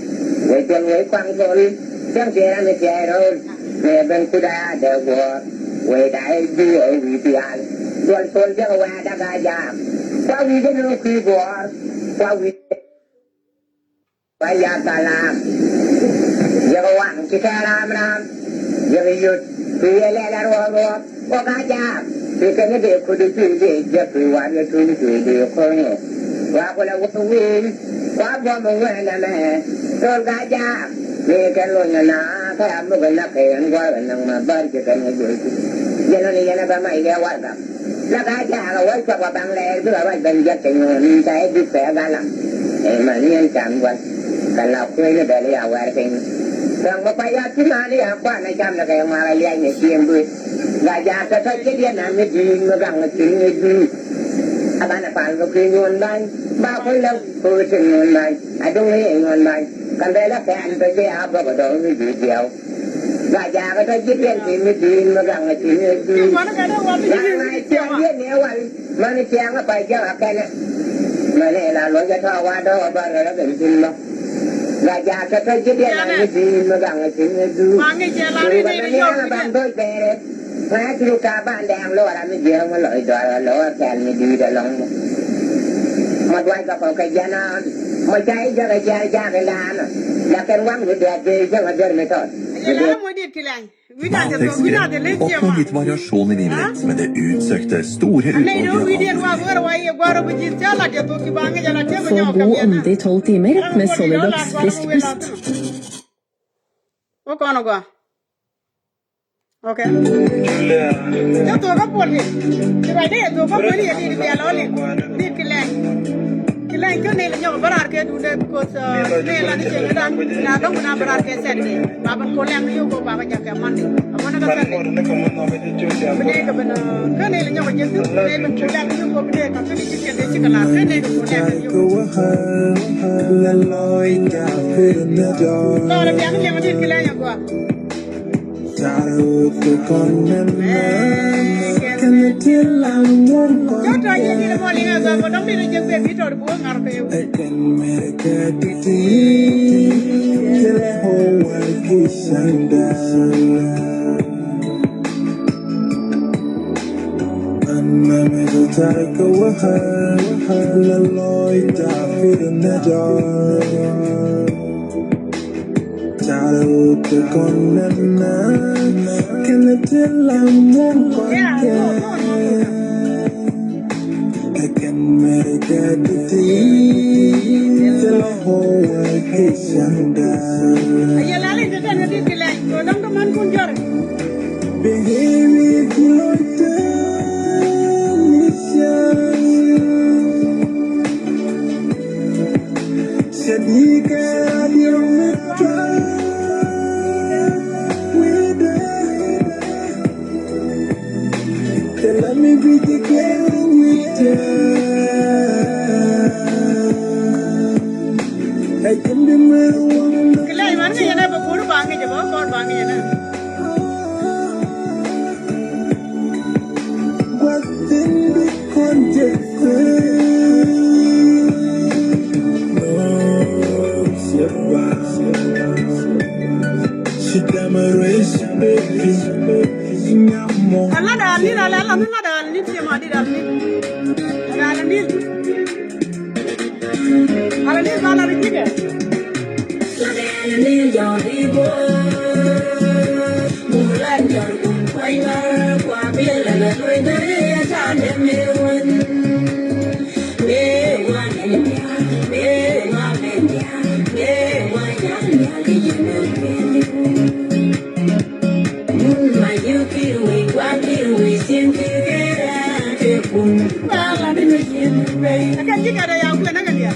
ไว้จนไว้ฟังคนเจ้าเจ้าไม่เจ้าเราเนี่ยเป็นผู้ได้เดี๋ยวว่าไว้ได้ดูเอาวิธีการส่วนคนจะว่าได้ก็ยากว่าวิธีนั้นคือบัวว่าวิธีไปยาตาลามอย่าว่างที่แค่รามอย่าไปหยุดคืออะไรแล้วรัวก็กาจาคือกันเด็กคนที่เด็กจะคือวันจะคือเด็กคนว่าคนละวันวิ่งว่าบ่มงเงินนะแม่ตัวกาจามีกันล้นนะถ้าทำมันก็นักเองว่านั่งมาบ้านจะกันอยู่ยันนี่ยันก็ไม่เดียวว่าแบบแล้วกาจาเราไว้สักว่าบางแรงเพื่อว่าเป็นยักษ์เงินใจดิบแฝงกันละไอ้มันยังจำวันกันเราเคยได้แต่เรียกว่าเป็นเรื่องมาไปยาที่มาเนี่ยกว่าในจำแล้วก็ยังมาเรียนเนี่ยเตรียมด้วยกายาจะใช้เรียนนั้นไม่ดีมาบังมาถึงไม่ดีอาบ้านป่านก็คือเงินได้บ้าคนแล้วคือถึงเงินได้ไอ้ตรงนี้เงินได้กันได้แล้วแกนไปเสียอาบก็โดนไม่ดีเดียวกายาก็ใช้เรียนที่ไม่ดีมาบังมาถึงไม่ดียังไงเจ้าเรียนเนี่ยวันมันเชียงก็ไปเจ้าแกเนี่ยมาเนี่ยเราหลวงจะท่าว่าเราบ้านเราเป็นจริงมั้งกายาจะใช้เรียนนั้นไม่ดีมาบังมาถึงไม่ดีคือวันนี้เราบ้านด้วยแต่แม้ที่ลูกกาบ้านแดงโลดไม่เยอะมาเลยตัวโลดแกนไม่ดีแต่ลงมาด้วยกับเขาขยันไม่ใช่จะขยันยากขนาดอยากกันว่างหรือเดือดดีจะมาเดินไม่ทอด Oppnå litt variasjon i livet ditt med det utsøkte, store utvalget Få god ånde i 12 timer med Solidox frisk pust. Ok. Cho tôi có buồn gì? Thì vậy đấy tôi có buồn gì đi về nó đi. Đi cái lạnh. Cái lạnh cái này là nhau barar cái đủ để có này là đi chơi đàn là đâu mà barar cái xe đi. Bà bên cô lạnh yêu cô bà bây giờ cái món đi. Món nó cái này. Bên đây cái này là nhau cái gì? Đây bên cô lạnh yêu cô bên đây cái này chỉ cái chỉ cái là cái này cô lạnh yêu. Đó là cái này mà đi cái lạnh nhau cô. Yo traje ni la molina za ko dom ni je be bito de bo ngar pe yo I can make it till the whole world gets under. Behave if you're done, Shadika, you're let me be the girl with you. I can be my one. What then be content? She damn a race, baby. Allah dah ni dah Allah ni dah ni siapa di dah ni Allah ni mana lagi ke? Allah ni jauh di bulan jauh kumpai mar kuabil lala tuai daya cande mewan mewan mewan mewan mewan Akan jika ada yang bukan akan dia.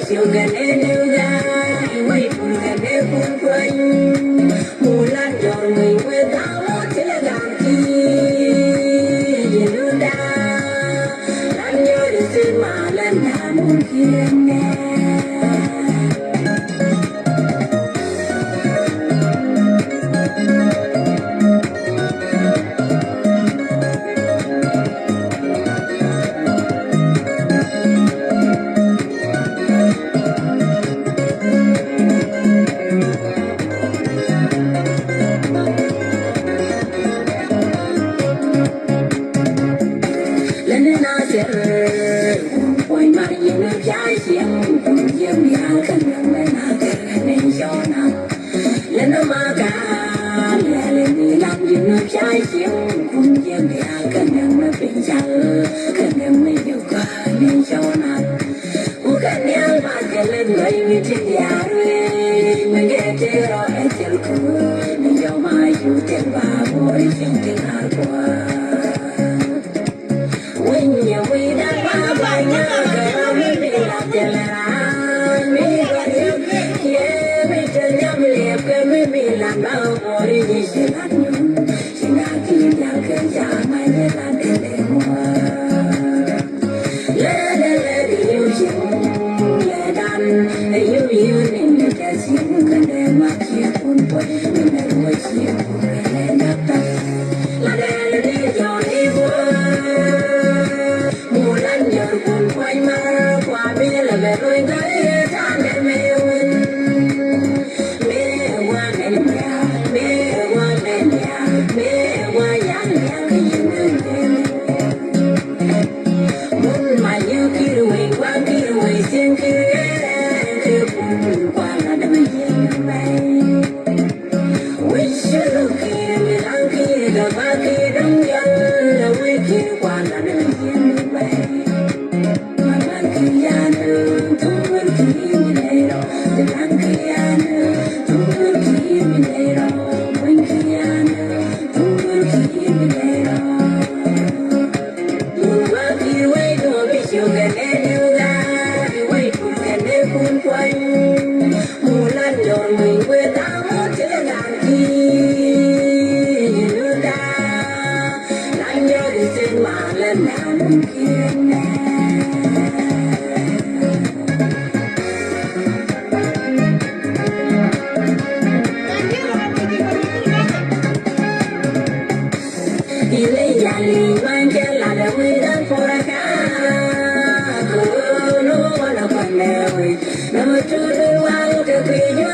Hãy subscribe cho kênh Ghiền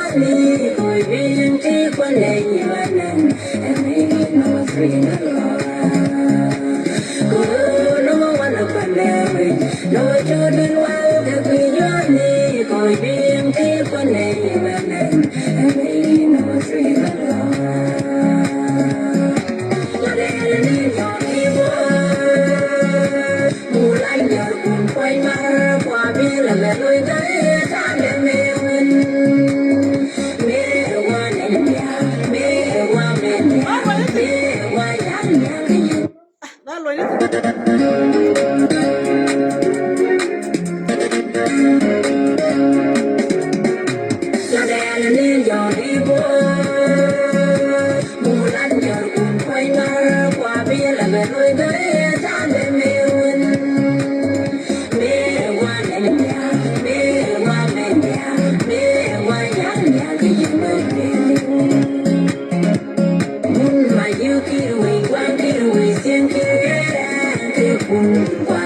Mì Gõ để không bỏ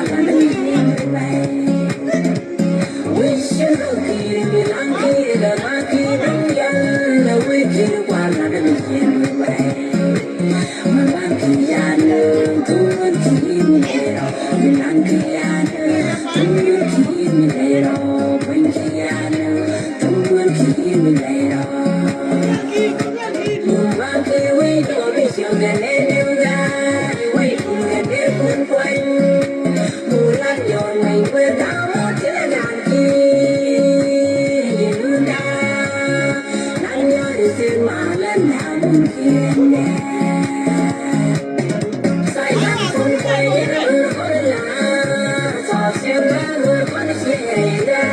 lỡ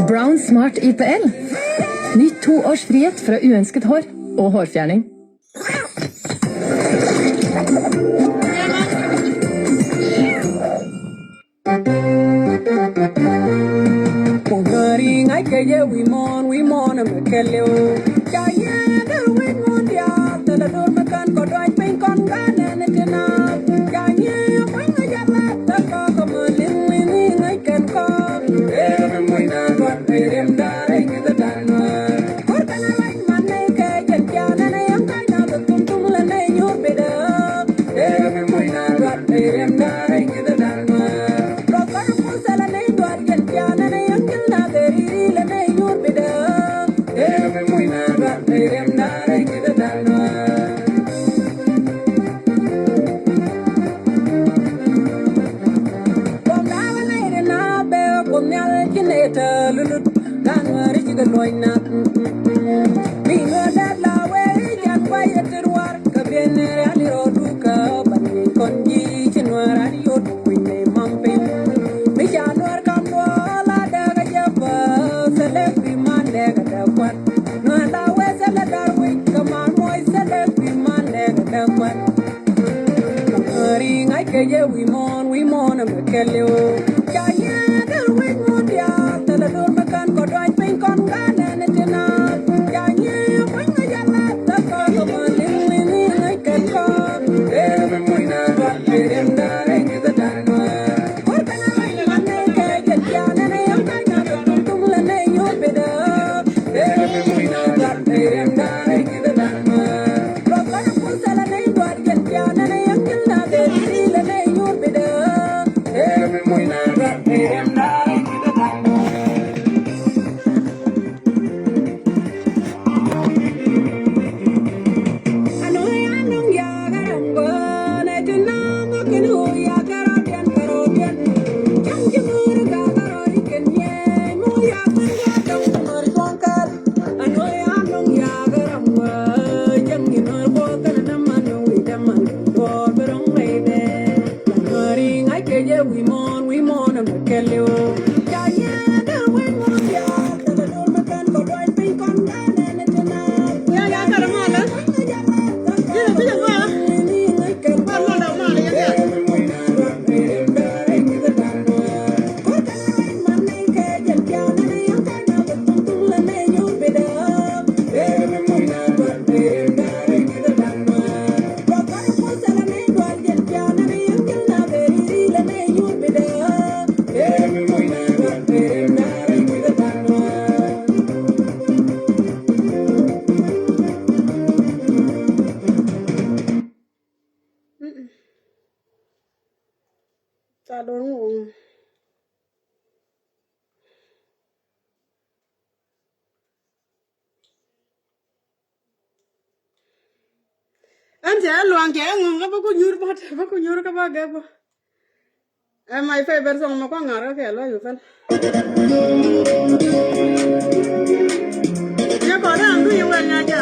Brown Smart IPL. Nytt 2 års frihet fra uønsket hår og hårfjerning. Nuer keje we mon me kelio ya ya del we mon ya tele dur me kan ko doy pin kon gane ne tina ya ya when me ya la ta ko ko ling ling ngai ken ko e me muy na ba perem da re ki da dan ko por kana me mane ke ya ne ne yo ka na tum la ne yo be da e me muy na ba perem da re ki da dan ko ro kana pun sala ne do ya ne ne yo kin na de ri la ne yo be da e me muy na ba perem da re ki da dan ko we mon am kelio ya ya da we mon ya da do me kan ko doy pin kon da ne tena ya ya ka ma la ya bi ya ma ni ngai ken ba ma da ma ya ya ko ta man ne ke jen ya ne ya ka na ko tum la ne yo be da e me mo na ba e da re ki da dan ma ko ta ko sa la ne do jen ya ne ya ka na be ri la ne yo be da ta don't know. Anh sẽ loạn trẻ ngon các bác có nhur bác có nhur các bác ghép em ai phải bên sông mà có ngờ đó kìa loอยู่phân nhớ có đó ăn đuôi quen nha chả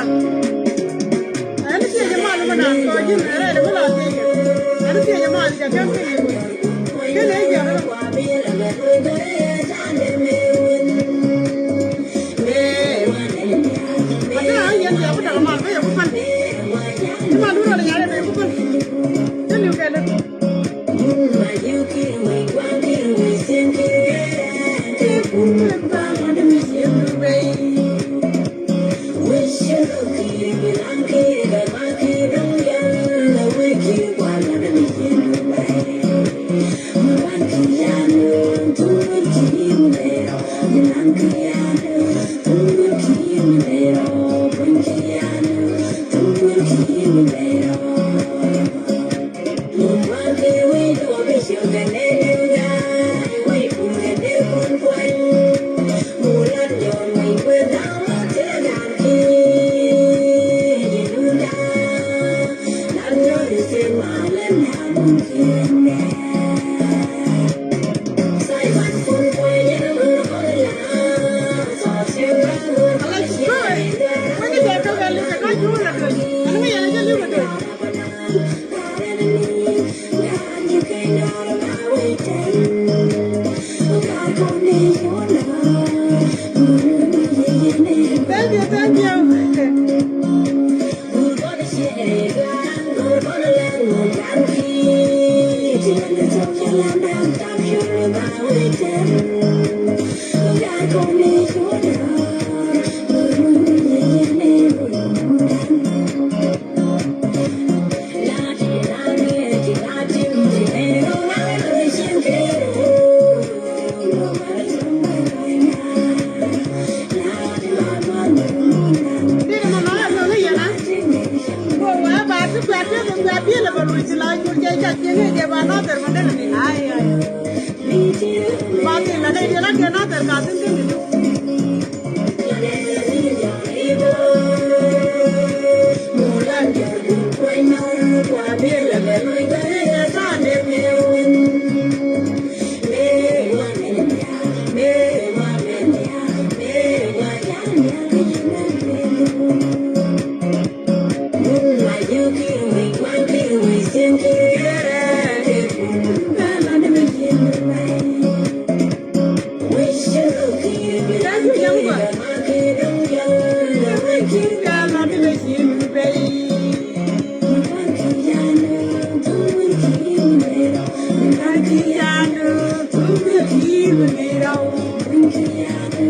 anh kia cho mà nó làm coi chứ này đây nó làm gì anh kia cho mà chả cái này giờ nó cái gì giờ bắt đầu mà bây giờ cũng phân nhưng mà đúng rồi là nhà đây cũng phân chứ nhiều cái lên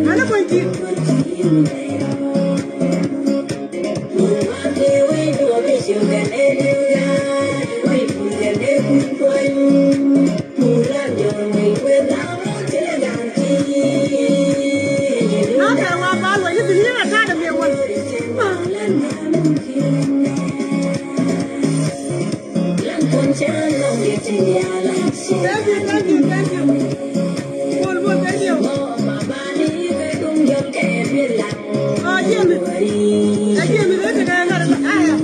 mana kunci haka wa ba lo yi ni na ta da me wani thank you bol thank you Jimmy le ke ga ga aya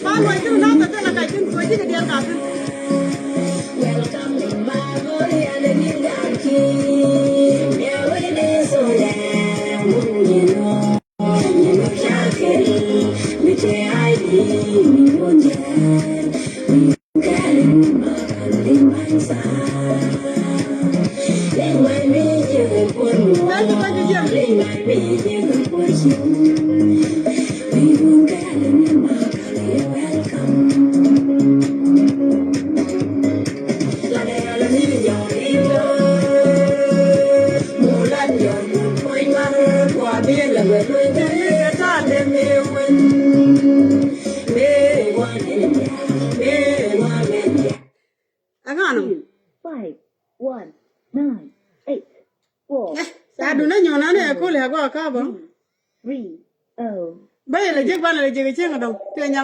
ba lo yi na ta la ka kin ko ji ga dia ka Aduna nyona ne ko le ko ka ba. Ba le je ba le je ke ngado. Te nya